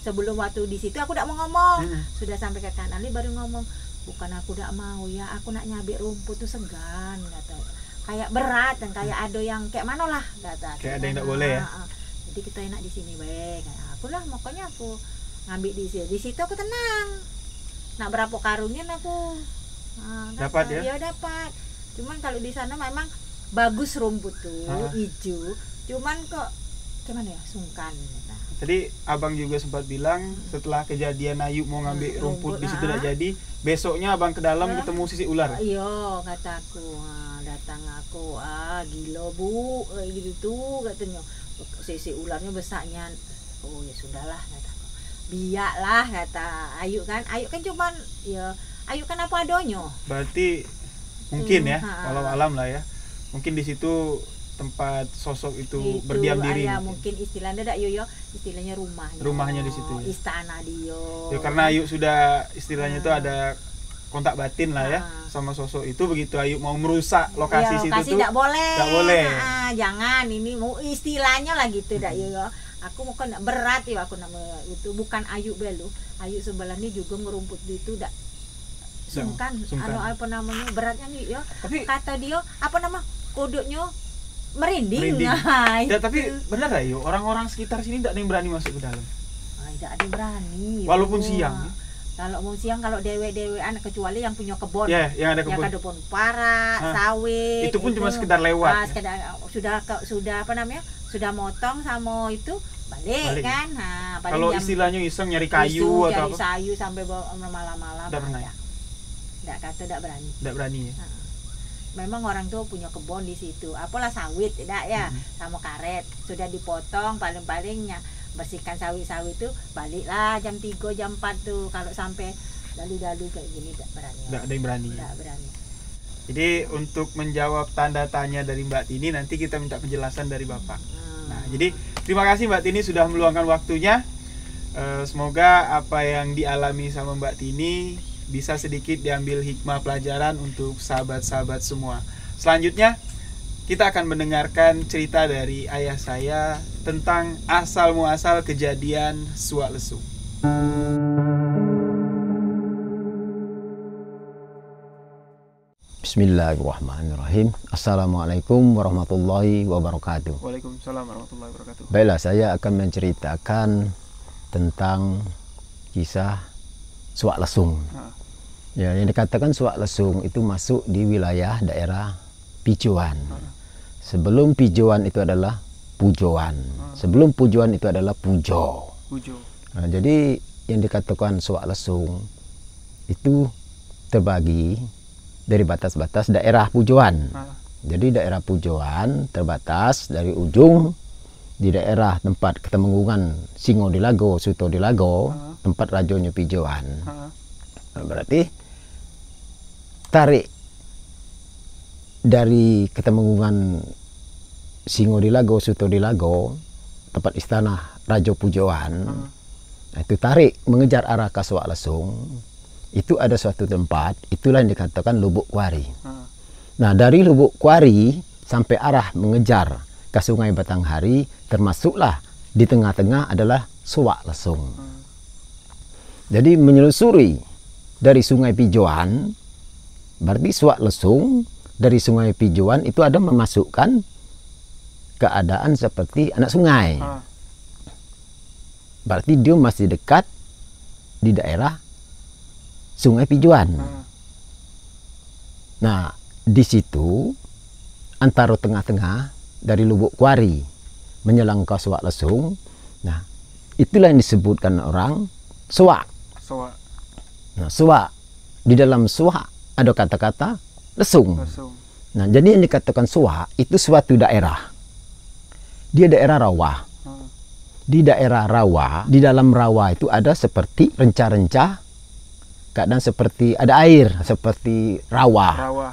Sebelum waktu di situ aku udah mau ngomong. Sudah sampai ke kanali baru ngomong, bukan aku udah mau ya, aku nak nyabik rumput tuh segan kata. Kayak berat dan kayak ada yang kayak mana lah kata. Kayak ada yang enggak boleh ya. Jadi kita enak di sini baik, aku lah makanya aku ngambil di situ aku tenang. Nak berapa karungin aku dapat ya? Ya dapat. Cuman kalau di sana memang bagus rumput tuh hijau. Cuman kok gimana ya sungkan. Tadi abang juga sempat bilang setelah kejadian Ayu mau ngambil rumput di situ tidak jadi, besoknya abang ke dalam ketemu sisi ular. Iya kataku, datang aku gila bu gitu tuh katanya. Sisi ularnya besarnya, oh ya sudahlah kataku, biarlah kata Ayu kan cuman ya Ayu kan apa adanya. Berarti mungkin ya walau alam lah ya, mungkin di situ tempat sosok itu berdiam diri. Mungkin istilahnya ada istilahnya rumahnya di situ ya? Istana dia ya, karena Ayu sudah istilahnya itu ada kontak batin lah ya sama sosok itu. Begitu Ayu mau merusak lokasi situ tuh tidak boleh. Jangan ini mau istilahnya lah gitu dak yo. Aku mau kan berat ya aku nama itu bukan Ayu belu. Ayu sebelah ini juga ngerumput di itu dak sungkan. Apa namanya beratnya nih ya. Tapi kata dia apa nama kodoknya merinding. Tapi benar lah yo, orang-orang sekitar sini tidak ada yang berani masuk ke dalam. Tidak ada yang berani. Walaupun siang. Kalau mau siang kalau dewe-dewean kecuali yang punya kebun. Yang ada kebun. Yang ada kebun para, sawit. Itu pun cuma sekedar lewat. Sudah apa namanya? Sudah motong sama itu balik. Kan. Kalau istilahnya iseng nyari kayu atau apa? Kayu sampai malam-malam. Tidak pernah. Tidak berani. Tidak berani ya. Memang orang tuh punya kebun di situ. Apalah sawit tidak ya, sama karet. Sudah dipotong paling-palingnya. Bersihkan sawit-sawit tuh baliklah jam 3 jam 4 tuh. Kalau sampai dalu-dalu kayak gini tidak berani. Tidak ada yang berani. Tidak berani. Jadi untuk menjawab tanda tanya dari Mbak Tini nanti kita minta penjelasan dari Bapak. Nah, jadi terima kasih Mbak Tini sudah meluangkan waktunya. Semoga apa yang dialami sama Mbak Tini bisa sedikit diambil hikmah pelajaran untuk sahabat-sahabat semua. Selanjutnya kita akan mendengarkan cerita dari ayah saya tentang asal muasal kejadian Suak Lesung. Bismillahirrahmanirrahim. Assalamualaikum warahmatullahi wabarakatuh. Waalaikumsalam warahmatullahi wabarakatuh. Baiklah, saya akan menceritakan tentang kisah Suak Lesung. Ya, yang dikatakan Suak Lesung itu masuk di wilayah daerah Pijuan. Sebelum Pijuan itu adalah Pujoan. Sebelum Pujoan itu adalah Pujo. Nah, jadi yang dikatakan Suak Lesung itu terbagi dari batas-batas daerah Pujoan. Jadi daerah Pujoan terbatas dari ujung di daerah tempat ketemenggungan Singo di Lago, Suto di Lago, tempat rajonya Pijoan. Nah, berarti tarik dari ketemenggungan Singo di Lago, Suto di Lago, tempat istana Rajo Pujoan. Nah, itu tarik mengejar arah ke Suak Lesung. Itu ada suatu tempat, itulah yang dikatakan Lubuk Kuari. Nah, dari Lubuk Kuari sampai arah mengejar ke Sungai Batanghari, termasuklah di tengah-tengah adalah Suak Lesung. Jadi menyelusuri dari Sungai Pijoan, berarti Suak Lesung dari Sungai Pijuan itu ada memasukkan keadaan seperti anak sungai. Berarti dia masih dekat di daerah Sungai Pijuan. Nah, di situ antara tengah-tengah dari Lubuk Kuari menyelang ke Suak Lesung. Nah, itulah yang disebutkan orang Suak. Nah, Suak, di dalam Suak ada kata-kata lesung. Nah, jadi yang dikatakan Suak itu suatu daerah. Dia daerah rawa. Di daerah rawa, di dalam rawa itu ada seperti renca-renca, keadaan seperti ada air, seperti rawa.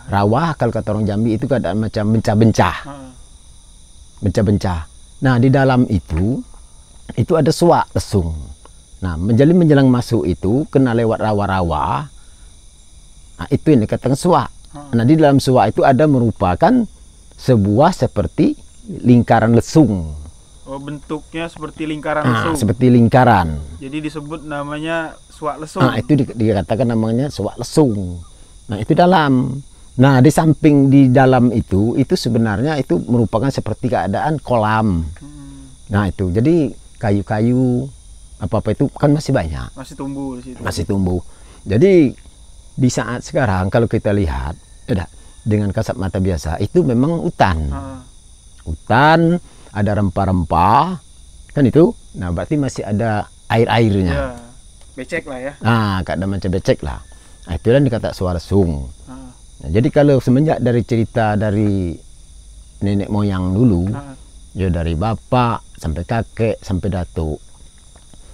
Rawa kalau kata orang Jambi itu keadaan macam bencah-bencah. Bencah-bencah. Nah, di dalam itu ada Suak lesung. Nah, menjelang masuk itu kena lewat rawa-rawa. Nah, itu yang dikatakan Suak. Nah, di dalam Suak itu ada merupakan sebuah seperti lingkaran lesung. Oh, bentuknya seperti lingkaran lesung. Seperti lingkaran. Jadi disebut namanya Suak lesung. Nah, itu dikatakan namanya Suak lesung. Nah, itu dalam. Nah, di samping di dalam itu sebenarnya itu merupakan seperti keadaan kolam. Nah, itu. Jadi kayu-kayu apa-apa itu kan masih banyak. Masih tumbuh di situ. Masih tumbuh. Jadi di saat sekarang kalau kita lihat dengan kasat mata biasa itu memang hutan. Hutan, ada rempah-rempah kan itu. Nah, berarti masih ada air-airnya. Ya, becek lah ya. Nah, keadaan macam becek lah. Nah, itulah dikata Suak lesung. Nah, jadi kalau semenjak dari cerita dari nenek moyang dulu, ya dari bapak sampai kakek sampai datuk.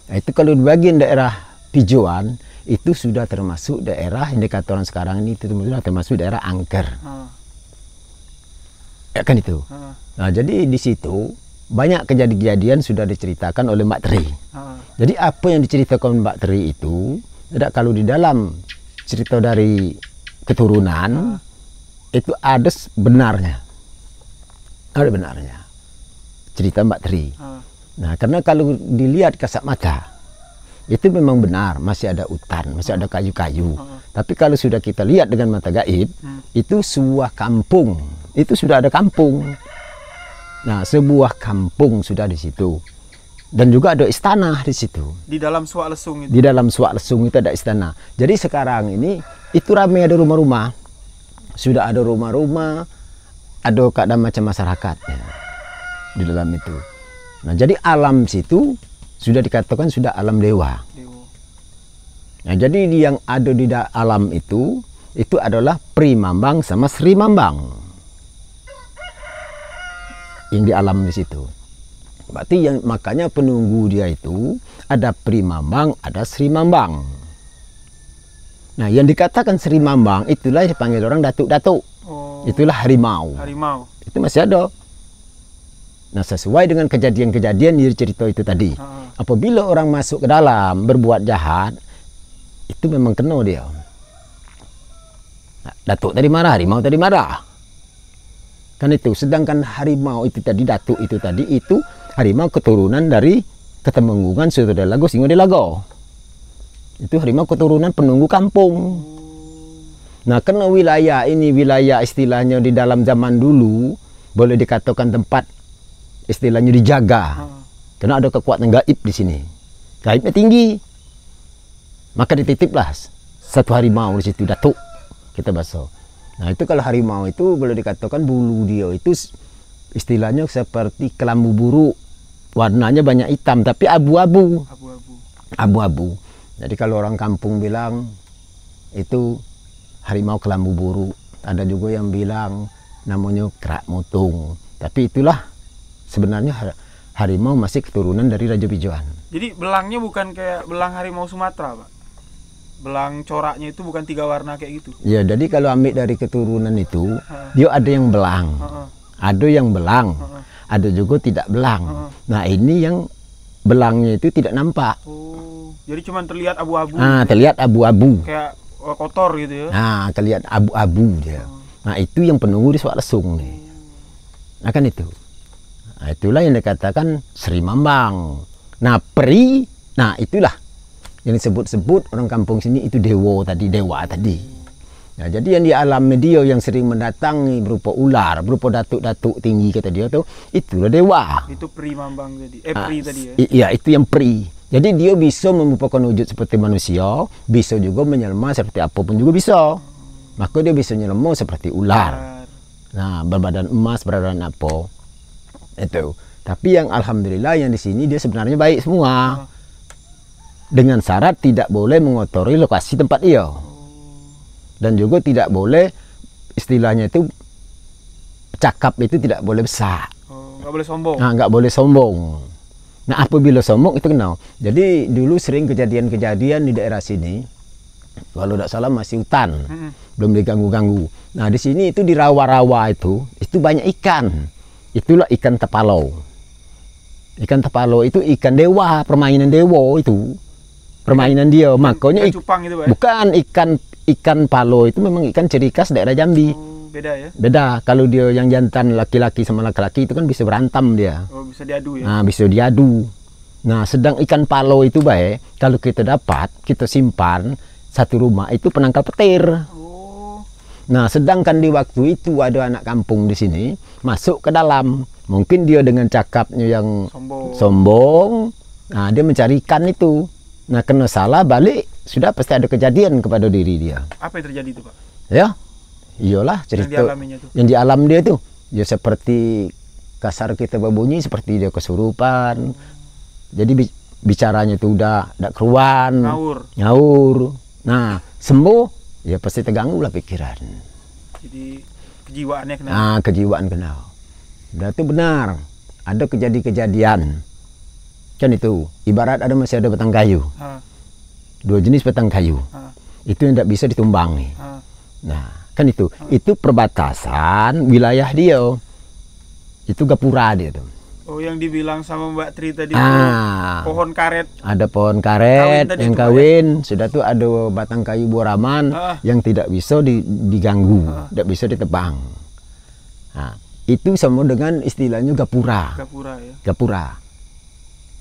Nah, itu kalau di bagian daerah Pijuan itu sudah termasuk daerah yang dikata orang sekarang ini itu sudah termasuk daerah angker. Ya kan itu. Nah, jadi di situ banyak kejadian-kejadian sudah diceritakan oleh Mbak Tri. Jadi apa yang diceritakan Mbak Tri itu, kalau di dalam cerita dari keturunan itu ada benarnya. Ada benarnya. Cerita Mbak Tri. Nah, karena kalau dilihat kasat mata itu memang benar, masih ada hutan, masih ada kayu-kayu. Tapi kalau sudah kita lihat dengan mata gaib, itu sebuah kampung. Itu sudah ada kampung. Nah, sebuah kampung sudah di situ. Dan juga ada istana di situ. Di dalam Suak lesung itu. Di dalam Suak lesung itu ada istana. Jadi sekarang ini itu ramai ada rumah-rumah. Sudah ada rumah-rumah, ada keadaan macam masyarakat ya, di dalam itu. Nah, jadi alam situ sudah dikatakan sudah alam dewa. Nah, jadi yang ada di alam itu adalah Primambang sama Sri Mambang. Yang di alam di situ. Berarti yang makanya penunggu dia itu ada Primambang, ada Sri Mambang. Nah, yang dikatakan Sri Mambang itulah dipanggil orang datuk-datuk. Itulah harimau. Harimau. Itu masih ada. Nah, sesuai dengan kejadian-kejadian di cerita itu tadi. Apabila orang masuk ke dalam berbuat jahat, itu memang kena dia. Nah, datuk tadi marah, harimau tadi marah. Kan itu. Sedangkan harimau itu tadi, datuk itu tadi, itu harimau keturunan dari Ketemenggungan, Sutradelago, Singodelago. Itu harimau keturunan penunggu kampung. Nah, karena wilayah ini wilayah istilahnya di dalam zaman dulu boleh dikatakan tempat istilahnya dijaga. Karena ada kekuatan gaib di sini. Gaibnya tinggi. Maka dititiplah satu harimau di situ, datuk kita bahasa. Nah, itu kalau harimau itu boleh dikatakan bulu dia itu istilahnya seperti kelambu buruk. Warnanya banyak hitam tapi abu-abu. Abu-abu. Jadi kalau orang kampung bilang itu harimau kelambu buruk. Ada juga yang bilang namanya kerak motung. Tapi itulah sebenarnya harimau masih keturunan dari Raja Pijuan. Jadi belangnya bukan kayak belang harimau Sumatera, Pak? Belang coraknya itu bukan 3 warna kayak gitu? Ya, jadi kalau ambil dari keturunan itu, dia ada yang belang. Ada yang belang. Ada juga tidak belang. Nah, ini yang belangnya itu tidak nampak. Oh, jadi cuma terlihat abu-abu. Nah, terlihat abu-abu. Kayak kotor gitu ya? Nah, terlihat abu-abu dia. Nah, itu yang penunggu di Suak lesung nih. Nah, kan itu. Nah, itulah yang dikatakan Sri Mambang. Nah, Pri, nah itulah yang disebut-sebut orang kampung sini itu dewa tadi. Nah, jadi yang di alam dia yang sering mendatangi berupa ular, berupa datuk-datuk tinggi kata dia tuh, itulah dewa. Itu pri mambang tadi. Pri tadi ya. Iya, itu yang pri. Jadi dia bisa merupakan wujud seperti manusia, bisa juga menjelma seperti apapun juga bisa. Maka dia bisa nyelma seperti ular. Nah, berbadan emas, berbadan apa. Itu. Tapi yang alhamdulillah yang di sini dia sebenarnya baik semua. Dengan syarat tidak boleh mengotori lokasi tempat dia. Dan juga tidak boleh, istilahnya itu, cakap itu tidak boleh besar. Nggak boleh sombong. Nah, nggak boleh sombong. Nah, apabila sombong itu kenal. Jadi dulu sering kejadian-kejadian di daerah sini, kalau tidak salah masih hutan, belum diganggu-ganggu. Nah, di sini itu di rawa-rawa itu banyak ikan. Itulah ikan tepalo. Ikan tepalo itu ikan dewa, permainan dewa itu. Permainan dia, makanya ikan cupang itu, Pak? Bukan, ikan palo itu memang ikan ciri khas daerah Jambi. Beda ya? Beda. Kalau dia yang jantan laki-laki sama laki-laki itu kan bisa berantem dia. Bisa diadu ya? Nah, bisa diadu. Nah, sedang ikan palo itu baik, kalau kita dapat, kita simpan satu rumah itu penangkal petir. Nah, sedangkan di waktu itu ada anak kampung di sini masuk ke dalam. Mungkin dia dengan cakapnya yang sombong. Nah, dia mencari ikan itu. Nah, kena salah balik, sudah pasti ada kejadian kepada diri dia. Apa yang terjadi itu, Pak? Ya, iyalah cerita yang di alam dia tuh. Ya seperti kasar kita berbunyi, seperti dia kesurupan. Jadi bicaranya itu udah keruan. Ngaur. Nah, sembuh, ya pasti terganggu lah pikiran. Jadi kejiwaannya kena. Nah, kejiwaan kena. Berarti benar, ada kejadian. Kan itu, ibarat masih ada batang kayu. Dua jenis batang kayu. Itu yang tidak bisa ditumbangi. Nah, kan itu perbatasan wilayah dia. Itu gapura dia tuh. Oh, yang dibilang sama Mbak Tri tadi pohon karet. Ada pohon karet yang kawin. Sudah tuh ada batang kayu boraman yang tidak bisa diganggu, tidak bisa ditebang. Nah, itu sama dengan istilahnya gapura. Gapura ya. Gapura.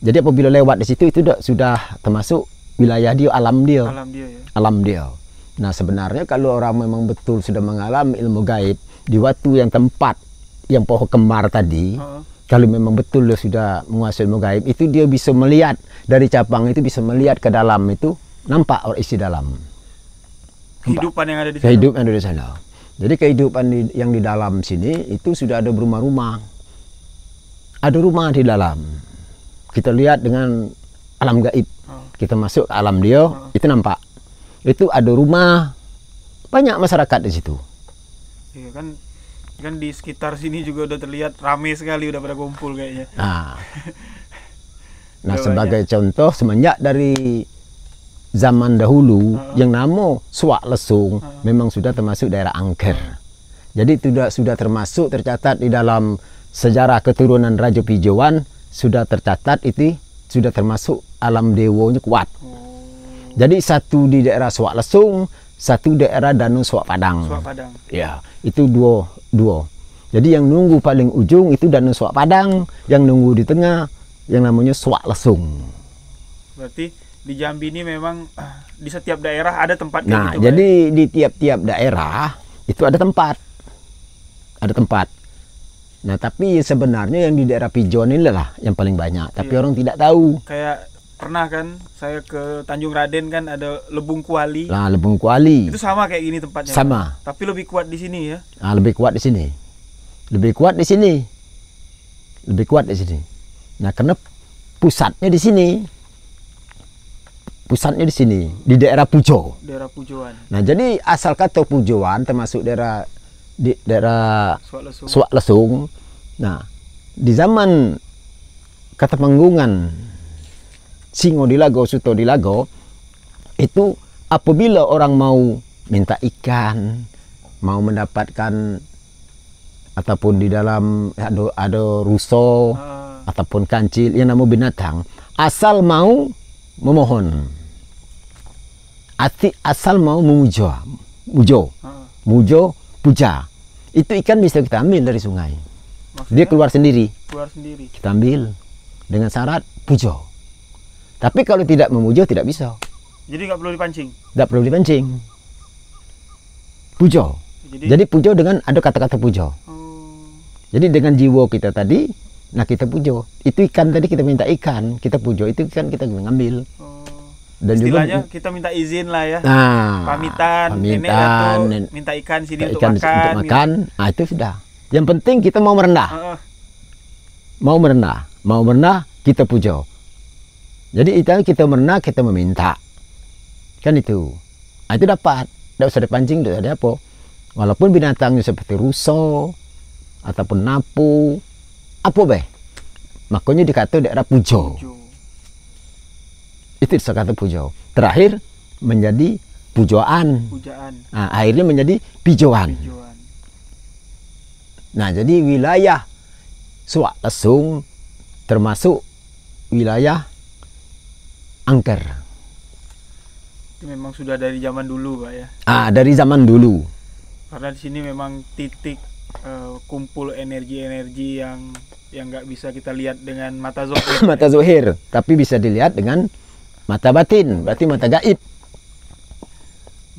Jadi apabila lewat di situ itu sudah termasuk wilayah dia, alam dia. Alam dia ya. Alam dia. Nah, sebenarnya kalau orang memang betul sudah mengalami ilmu gaib di waktu yang tempat yang pohon kembar tadi, kalau memang betul dia sudah menguasai ilmu gaib, itu dia bisa melihat dari cabang itu, bisa melihat ke dalam itu, nampak isi dalam. Kehidupan yang ada di sana. Kehidupan yang ada di sana. Jadi kehidupan yang di dalam sini itu sudah ada berumah-rumah. Ada rumah di dalam. Kita lihat dengan alam gaib. Kita masuk ke alam dia, itu nampak. Itu ada rumah, banyak masyarakat di situ. Iya kan di sekitar sini juga udah terlihat ramai sekali, udah pada kumpul kayaknya. Nah, sebagai contoh, semenjak dari zaman dahulu yang nama Suak Lesung memang sudah termasuk daerah angker. Jadi sudah termasuk tercatat di dalam sejarah keturunan Raja Pijauan, sudah tercatat itu sudah termasuk alam dewonya kuat. Jadi satu di daerah Suak Lesung, satu daerah Danau Suak Padang. Suak Padang. Ya, itu dua. Jadi yang nunggu paling ujung itu Danau Suak Padang, yang nunggu di tengah yang namanya Suak Lesung. Berarti di Jambi ini memang di setiap daerah ada tempat kayak gitu. Nah, jadi di tiap-tiap daerah itu ada tempat. Ada tempat. Nah, tapi sebenarnya yang di daerah Pijauan ini lah yang paling banyak. Tapi orang tidak tahu. Kayak pernah kan saya ke Tanjung Raden kan ada Lebung Kuali. Nah, Lebung Kuali. Itu sama kayak gini tempatnya. Sama. Kan? Tapi lebih kuat di sini ya. Nah, lebih kuat di sini. Lebih kuat di sini. Lebih kuat di sini. Nah, karena pusatnya di sini. Pusatnya di sini, di daerah Pujo. Daerah Pujauan. Nah, jadi asal kata Pujauan termasuk daerah Suak Lesung. Nah, di zaman kata Panggungan Singo Dilago, Suto Dilago, itu apabila orang mau minta ikan, mau mendapatkan ataupun di dalam ada ruso ataupun kancil yang namanya binatang, asal mau memohon, asal mau mujo, puja, itu ikan bisa kita ambil dari sungai. Maksudnya? Dia keluar sendiri. Kita ambil dengan syarat pujo. Tapi kalau tidak memujo tidak bisa. Jadi nggak perlu dipancing. Tidak perlu dipancing. pujo. Jadi pujo dengan ada kata-kata pujo. Jadi dengan jiwa kita tadi, nah kita pujo. Itu ikan tadi kita minta ikan, kita pujo. Itu ikan kita ngambil. Dan istilahnya juga, kita minta izin lah ya. Nah, pamitan, nenek minta ikan sini untuk makan. Gitu. Nah itu sudah. Yang penting kita mau merendah. Mau merendah kita pujo. Jadi itu kita merendah, kita meminta. Kan itu. Nah, itu dapat. Tidak usah dipancing, tidak ada apa. Walaupun binatangnya seperti rusa ataupun napu, apa be? Makanya dikata daerah pujo. Itu disebut pujo. Terakhir menjadi pujoan. Nah, akhirnya menjadi pijoan. Nah, jadi wilayah Suak Lesung termasuk wilayah angker. Itu memang sudah dari zaman dulu, Pak ya. Dari zaman dulu. Karena di sini memang titik kumpul energi-energi yang nggak bisa kita lihat dengan mata zohir. Mata zohir, tapi bisa dilihat dengan mata batin, berarti mata gaib.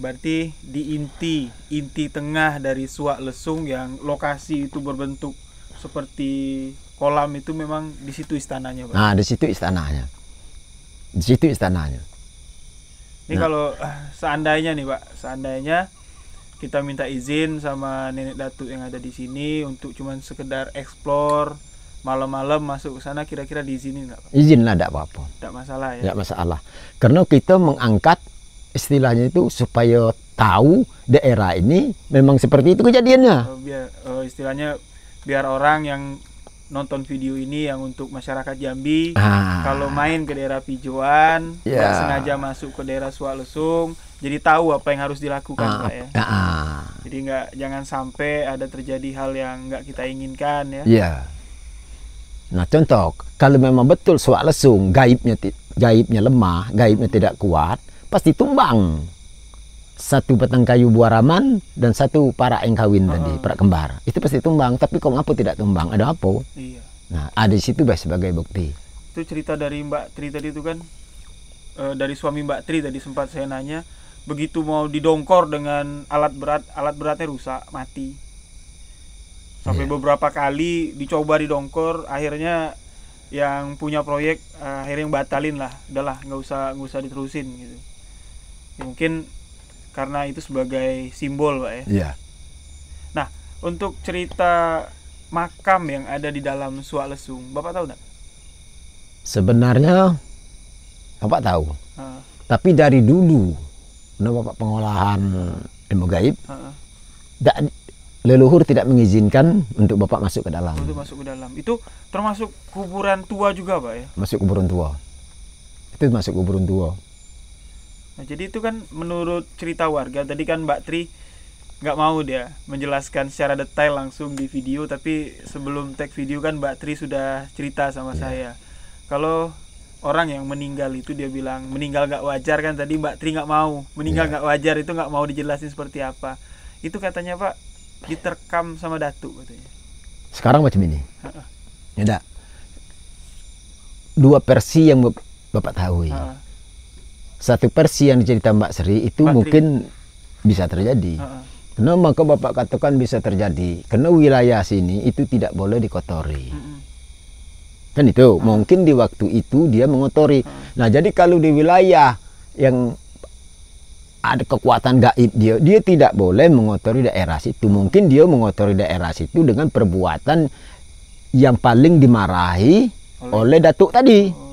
Berarti di inti tengah dari Suak Lesung yang lokasi itu berbentuk seperti kolam itu memang di situ istananya, Pak. Nah, di situ istananya. Ini kalau seandainya nih, Pak, kita minta izin sama nenek datuk yang ada di sini untuk cuman sekedar explore malam-malam masuk ke sana, kira-kira diizinin nggak, Pak? Izin lah, tidak apa-apa. Tidak masalah ya? Tidak masalah. Karena kita mengangkat istilahnya itu supaya tahu daerah ini memang seperti itu kejadiannya. Istilahnya biar orang yang nonton video ini yang untuk masyarakat Jambi, kalau main ke daerah Pijoan, nggak sengaja masuk ke daerah Suak Lesung, jadi tahu apa yang harus dilakukan, Pak ya. Jadi jangan sampai ada terjadi hal yang nggak kita inginkan ya. Iya. Nah, contoh kalau memang betul Suak Lesung gaibnya lemah, gaibnya tidak kuat, pasti tumbang. Satu batang kayu buah raman dan satu para yang kawin tadi, para kembar. Itu pasti tumbang, tapi kok ngapa tidak tumbang? Ada apa? Iya. Nah, ada di situ sebagai bukti. Itu cerita dari Mbak Tri tadi itu kan, dari suami Mbak Tri tadi sempat saya nanya, begitu mau didongkor dengan alat beratnya rusak, mati. Sampai beberapa kali dicoba didongkor, akhirnya yang punya proyek akhirnya yang batalin lah, udahlah nggak usah diterusin gitu. Ya, mungkin karena itu sebagai simbol, Pak ya. Iya. Nah, untuk cerita makam yang ada di dalam Suak Lesung, Bapak tahu nggak? Sebenarnya Bapak tahu. Tapi dari dulu, Bapak pengolahan ilmu gaib, leluhur tidak mengizinkan untuk Bapak masuk ke dalam. Untuk masuk ke dalam. Itu termasuk kuburan tua juga, Pak ya? Masuk kuburan tua. Itu masuk kuburan tua. Nah, jadi itu kan menurut cerita warga, tadi kan Mbak Tri nggak mau dia menjelaskan secara detail langsung di video, tapi sebelum tag video kan Mbak Tri sudah cerita sama saya. Kalau orang yang meninggal itu dia bilang meninggal nggak wajar kan, tadi Mbak Tri nggak mau meninggal nggak wajar, itu nggak mau dijelasin seperti apa. Itu katanya, Pak, diterkam sama datuk katanya. Sekarang macam ini. Ada dua versi yang Bapak tahu. Satu versi yang dicerita Mbak Sri itu mungkin bisa terjadi. Kenapa maka Bapak katakan bisa terjadi? Karena wilayah sini itu tidak boleh dikotori. Kan itu, mungkin di waktu itu dia mengotori. Nah, jadi kalau di wilayah yang ada kekuatan gaib dia tidak boleh mengotori daerah situ. Mungkin dia mengotori daerah situ dengan perbuatan yang paling dimarahi oleh datuk tadi.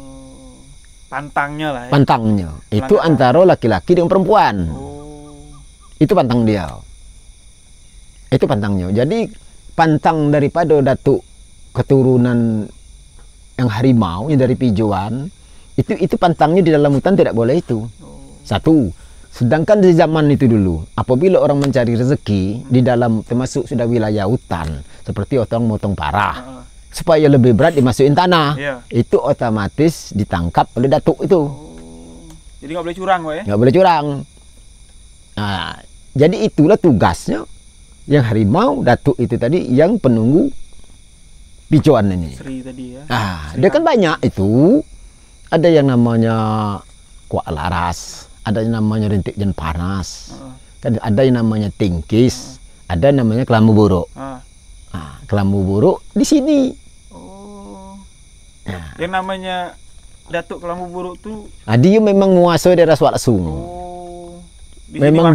Pantangnya lah ya. Pantangnya. Itu antara laki-laki dengan perempuan. Itu pantang dia. Itu pantangnya. Jadi pantang daripada datuk keturunan yang harimau yang dari Pijoan, itu pantangnya di dalam hutan tidak boleh itu. Satu. Sedangkan di zaman itu dulu, apabila orang mencari rezeki di dalam termasuk sudah wilayah hutan, seperti orang motong parah, supaya lebih berat dimasukin tanah, itu otomatis ditangkap oleh datuk itu. Jadi nggak boleh curang, Pak ya? Nggak boleh curang. Nah, jadi itulah tugasnya yang harimau datuk itu tadi yang penunggu Pijoan ini. Sri tadi ya. Dia kan banyak itu. Ada yang namanya Kuak Laras, ada yang namanya Rintik Jen Panas. Kan ada yang namanya tingkis, ada namanya kelambu buruk. Nah, kelambu buruk di sini. Oh. Nah. Yang namanya Datuk Kelambu Buruk tuh, dia memang menguasai daerah Suak Lesung. Oh. Memang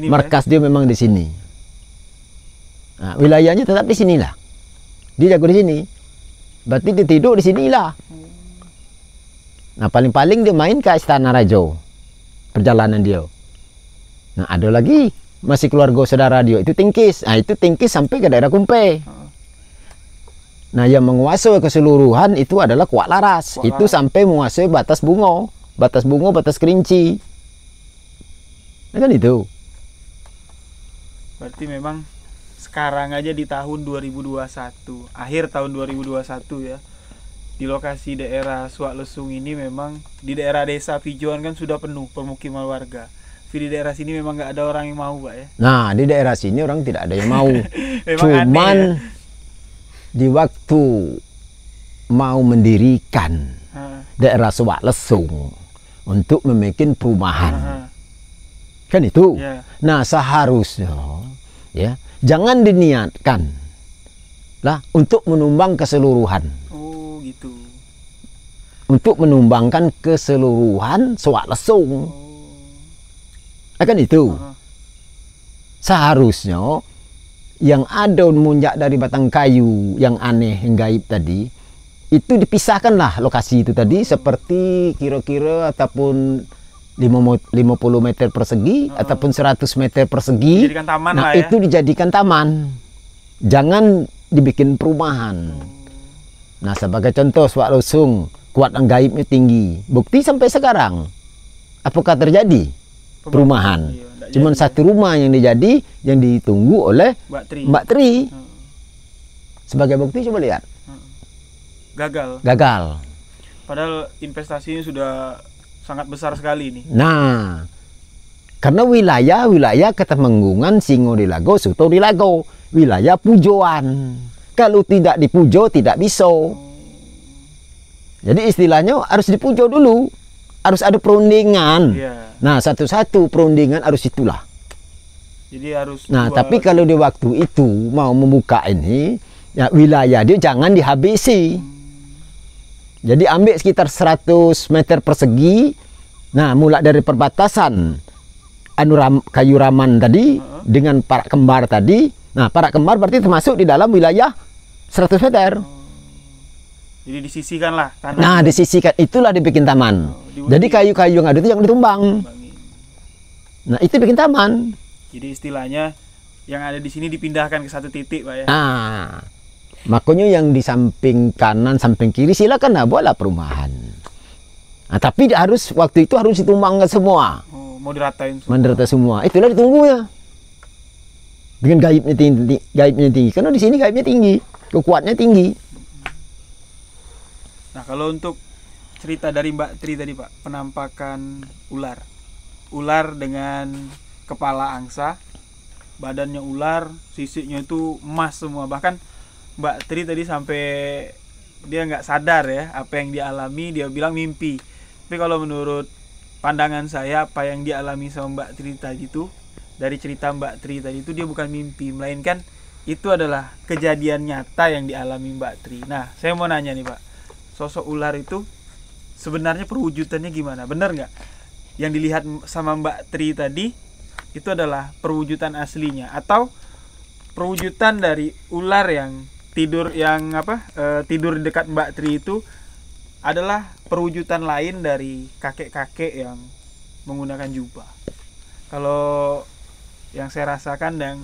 markas dia memang di sini. Nah, wilayahnya tetap di sinilah. Dia jago di sini. Berarti dia tidur di sinilah. Nah, paling-paling dia main ke Istana Rajo. Perjalanan dia. Nah, ada lagi masih keluarga saudara dia itu tingkis. Nah, itu tingkis sampai ke daerah Kumpe. Nah, yang menguasai keseluruhan itu adalah Kuak Laras. Itu sampai menguasai batas bungo, batas kerinci. Nah, kan itu. Berarti memang sekarang aja di tahun 2021, akhir tahun 2021 ya, di lokasi daerah Suak Lesung ini memang di daerah desa Pijuan kan sudah penuh pemukiman warga. Tapi di daerah sini memang nggak ada orang yang mau, Pak ya. Nah, di daerah sini orang tidak ada yang mau. Cuman aneh, ya? Di waktu mau mendirikan daerah Suak Lesung untuk membuat perumahan, kan itu. Nah, seharusnya ya jangan diniatkan lah untuk menumbang keseluruhan. Oh, gitu. Untuk menumbangkan keseluruhan Suak Lesung. Kan itu. Seharusnya yang ada munjak dari batang kayu yang aneh, yang gaib tadi, itu dipisahkanlah lokasi itu tadi, seperti kira-kira ataupun 50 meter persegi ataupun 100 meter persegi. Dijadikan taman nah, lah ya. Itu dijadikan taman. Jangan dibikin perumahan. Nah, sebagai contoh Suak Lesung, kuat yang gaibnya tinggi. Bukti sampai sekarang. Apakah terjadi perumahan? Iya, cuman jadi satu rumah yang dijadi, yang ditunggu oleh Mbak Tri. Sebagai bukti coba lihat. Gagal. Padahal investasinya sudah sangat besar sekali ini. Nah, karena wilayah Ketemenggungan, Singo di Lago, Suto di Lago, wilayah pujoan. Kalau tidak dipujo tidak bisa. Jadi istilahnya harus dipujo dulu. Harus ada perundingan. Nah, satu-satu perundingan harus itulah. Jadi harus. Nah, tapi kalau di waktu itu mau membuka ini, ya wilayah dia jangan dihabisi. Jadi ambil sekitar 100 meter persegi. Nah, mulai dari perbatasan Kayu Raman tadi dengan Parak Kembar tadi. Nah, Parak Kembar berarti termasuk di dalam wilayah 100 meter. Jadi disisihkan lah tanah. Nah, disisihkan, itulah dibikin taman. Jadi kayu-kayu yang ada itu yang ditumbang. Nah, itu bikin taman. Jadi istilahnya yang ada di sini dipindahkan ke satu titik, Pak ya. Nah, makanya yang di samping kanan, samping kiri silakan buatlah perumahan. Nah, tapi harus waktu itu harus ditumbangkan semua. Oh, mau diratain semua. Menderita semua. Itulah ditunggu ya. Dengan gaibnya tinggi. Karena di sini gaibnya tinggi, kekuatannya tinggi. Nah, kalau untuk cerita dari Mbak Tri tadi, Pak, penampakan ular dengan kepala angsa, badannya ular, sisiknya itu emas semua. Bahkan Mbak Tri tadi sampai dia nggak sadar ya apa yang dialami, dia bilang mimpi. Tapi kalau menurut pandangan saya, apa yang dialami sama Mbak Tri tadi itu, dari cerita Mbak Tri tadi itu, dia bukan mimpi, melainkan itu adalah kejadian nyata yang dialami Mbak Tri. Nah, saya mau nanya nih, Pak, sosok ular itu sebenarnya perwujudannya gimana? Benar nggak yang dilihat sama Mbak Tri tadi itu adalah perwujudan aslinya, atau perwujudan dari ular yang tidur tidur di dekat Mbak Tri itu adalah perwujudan lain dari kakek-kakek yang menggunakan jubah? Kalau yang saya rasakan dan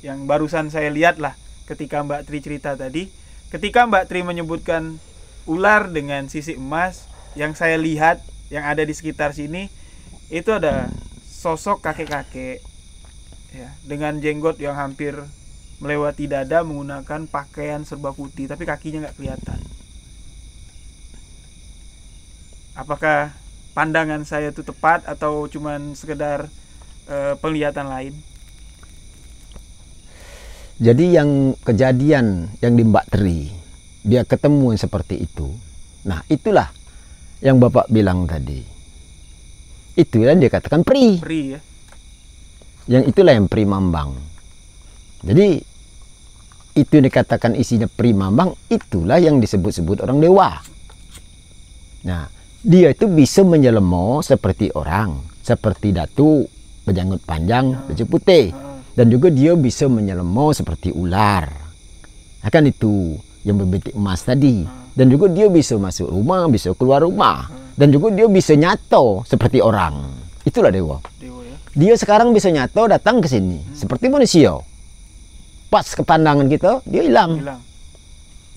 yang barusan saya lihat lah ketika Mbak Tri cerita tadi, ketika Mbak Tri menyebutkan ular dengan sisik emas, yang saya lihat yang ada di sekitar sini itu ada sosok kakek-kakek ya, dengan jenggot yang hampir melewati dada, menggunakan pakaian serba putih, tapi kakinya nggak kelihatan. Apakah pandangan saya itu tepat atau cuman sekedar penglihatan lain? Jadi yang kejadian yang di Mbak Tri, dia ketemu yang seperti itu. Nah, itulah yang Bapak bilang tadi. Itu yang dia katakan pri. Pri ya. yang itulah yang Primambang. Jadi itu dikatakan isinya Primambang, itulah yang disebut-sebut orang dewa. Nah, dia itu bisa menjelma seperti orang, seperti datuk, berjanggut panjang, baju putih. Dan juga dia bisa menjelma seperti ular. Akan itu yang berbentuk emas tadi. Dan juga dia bisa masuk rumah, bisa keluar rumah. Dan juga dia bisa nyata seperti orang. Itulah dewa. Dia sekarang bisa nyata datang ke sini seperti manusia. Pas ke pandangan kita, dia hilang.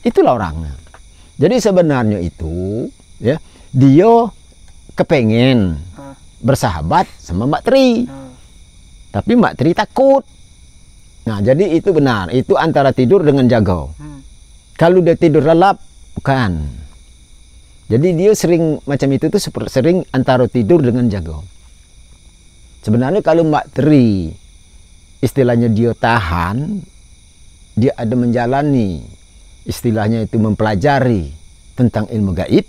Itulah orangnya. Jadi sebenarnya itu, ya, dia kepengen bersahabat sama Mbak Tri. Tapi Mbak Tri takut. Nah, jadi itu benar. Itu antara tidur dengan jaga. Kalau dia tidur lelap, bukan. Jadi dia sering macam itu tuh sering antara tidur dengan jaga. Sebenarnya kalau Mbak Tri istilahnya dia tahan, dia ada menjalani, istilahnya itu mempelajari tentang ilmu gaib,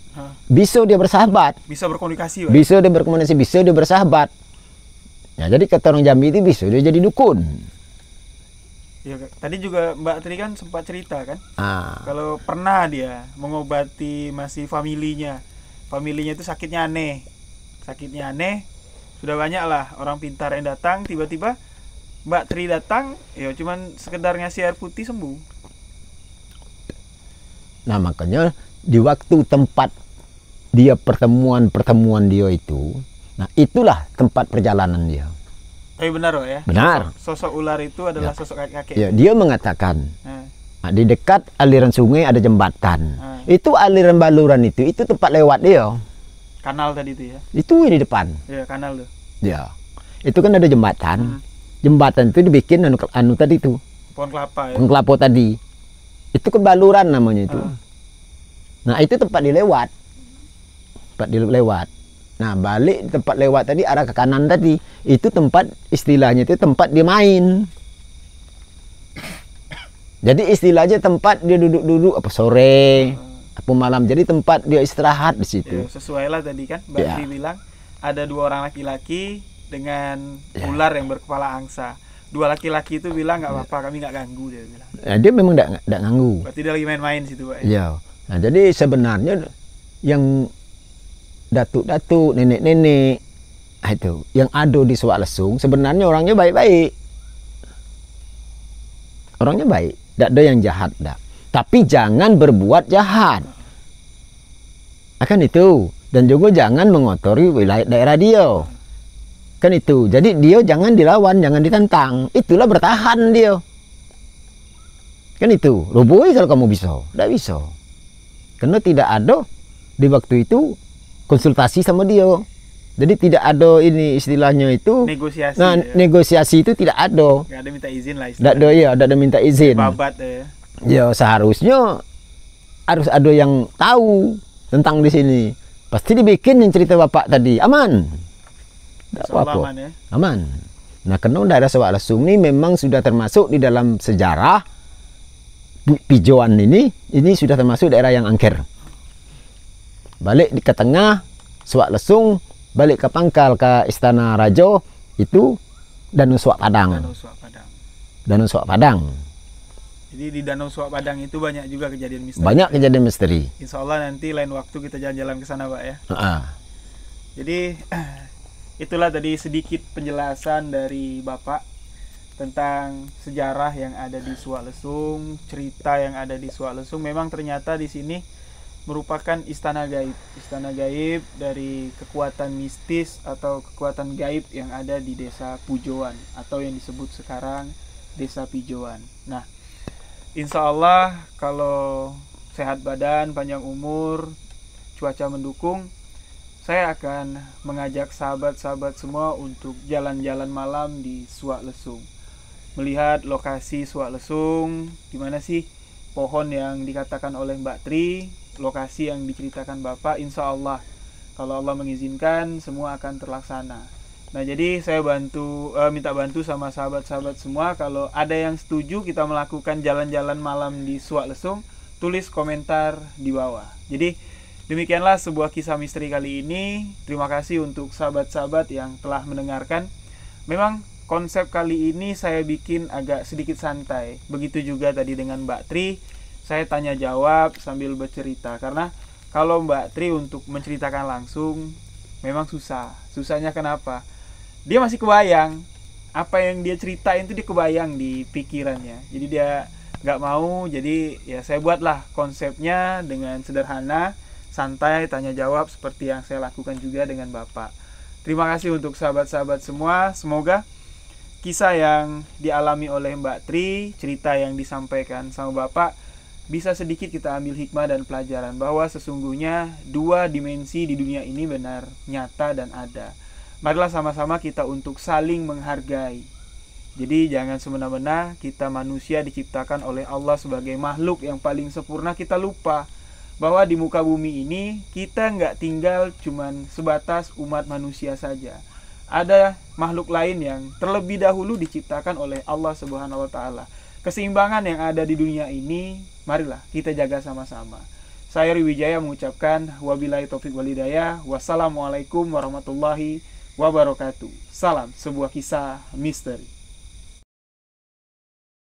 bisa dia bersahabat. Bisa berkomunikasi, Pak? Bisa dia berkomunikasi, bisa dia bersahabat. Ya, jadi kata orang Jambi itu bisa dia jadi dukun. Ya, tadi juga Mbak Tri kan sempat cerita kan, kalau pernah dia mengobati masih familinya itu sakitnya aneh, sudah banyak lah orang pintar yang datang, tiba-tiba Mbak Tri datang, ya cuman sekedar ngasih air putih sembuh. Nah, makanya di waktu tempat dia pertemuan dia itu, nah itulah tempat perjalanan dia. Benar, Pak, ya? Benar. Sosok ular itu adalah sosok kakek. Ya, dia mengatakan, nah, di dekat aliran sungai ada jembatan. Itu aliran baluran itu tempat lewat dia. Kanal tadi itu ya? Itu di depan. Ya, kanal tuh. Ya, itu kan ada jembatan. Jembatan itu dibikin anu tadi itu. Pohon kelapa ya? Pohon kelapa tadi. Itu kan baluran namanya itu. Nah, itu tempat dilewat. Nah, balik tempat lewat tadi arah ke kanan tadi, itu tempat istilahnya itu tempat dia main. Jadi istilahnya tempat dia duduk-duduk apa sore, apa malam. Jadi tempat dia istirahat di situ. Ya, sesuai lah tadi kan Mbak Tri bilang ada 2 orang laki-laki dengan ular yang berkepala angsa. 2 laki-laki itu bilang nggak apa-apa, kami nggak ganggu, dia bilang. Ya, dia memang nggak ganggu. Berarti dia lagi main-main situ, Pak. Iya. Nah, jadi sebenarnya yang datuk-datuk, nenek-nenek, itu yang ada di Suak Lesung sebenarnya orangnya baik-baik. Orangnya baik, tidak ada yang jahat, dah. Tapi jangan berbuat jahat. Akan itu. Dan juga jangan mengotori wilayah daerah dia. Kan itu. Jadi dia jangan dilawan, jangan ditantang. Itulah bertahan dia. Kan itu. Rubuhi kalau kamu bisa. Tidak bisa. Karena tidak ada di waktu itu konsultasi sama dia. Jadi tidak ada ini istilahnya itu negosiasi. Nah, ya. Negosiasi itu tidak ada. Nggak ada minta izin lah istilahnya. Tidak ada minta izin. Babat ya. Ya, seharusnya harus ada yang tahu tentang di sini. Pasti dibikin yang cerita Bapak tadi. Aman. Tidak apa-apa. Aman ya. Aman. Nah, karena daerah Suak Lesung ini memang sudah termasuk di dalam sejarah Pijoan ini sudah termasuk daerah yang angker. Balik ke tengah Suak Lesung, balik ke pangkal ke Istana Raja itu Danau Suak Padang. Danau Suak Padang. Jadi di Danau Suak Padang itu banyak juga kejadian misteri. Banyak kejadian misteri. Insya Allah nanti lain waktu kita jalan-jalan ke sana, Pak ya. Jadi itulah tadi sedikit penjelasan dari Bapak tentang sejarah yang ada di Suak Lesung, cerita yang ada di Suak Lesung. Memang ternyata di sini merupakan istana gaib dari kekuatan mistis atau kekuatan gaib yang ada di desa Pujoan atau yang disebut sekarang desa Pijoan. Nah, insya Allah kalau sehat badan, panjang umur, cuaca mendukung, saya akan mengajak sahabat-sahabat semua untuk jalan-jalan malam di Suak Lesung, melihat lokasi Suak Lesung, gimana sih pohon yang dikatakan oleh Mbak Tri, lokasi yang diceritakan Bapak. Insya Allah kalau Allah mengizinkan semua akan terlaksana. Nah, jadi saya minta bantu sama sahabat-sahabat semua, kalau ada yang setuju kita melakukan jalan-jalan malam di Suak Lesung, tulis komentar di bawah. Jadi demikianlah sebuah kisah misteri kali ini. Terima kasih untuk sahabat-sahabat yang telah mendengarkan. Memang konsep kali ini saya bikin agak sedikit santai. Begitu juga tadi dengan Mbak Tri, saya tanya jawab sambil bercerita. Karena kalau Mbak Tri untuk menceritakan langsung memang susah. Susahnya kenapa? Dia masih kebayang. Apa yang dia ceritain itu dia kebayang di pikirannya. Jadi dia nggak mau, jadi ya saya buatlah konsepnya dengan sederhana, santai, tanya jawab seperti yang saya lakukan juga dengan Bapak. Terima kasih untuk sahabat-sahabat semua. Semoga kisah yang dialami oleh Mbak Tri, cerita yang disampaikan sama Bapak, bisa sedikit kita ambil hikmah dan pelajaran bahwa sesungguhnya dua dimensi di dunia ini benar nyata dan ada. Marilah sama-sama kita untuk saling menghargai. Jadi jangan semena-mena kita manusia diciptakan oleh Allah sebagai makhluk yang paling sempurna, kita lupa bahwa di muka bumi ini kita nggak tinggal cuman sebatas umat manusia saja. Ada makhluk lain yang terlebih dahulu diciptakan oleh Allah Subhanahu wa taala. Keseimbangan yang ada di dunia ini, marilah kita jaga sama-sama. Saya Riwijaya mengucapkan wabillahi taufik wal hidayah. Wassalamualaikum warahmatullahi wabarakatuh. Salam sebuah kisah misteri.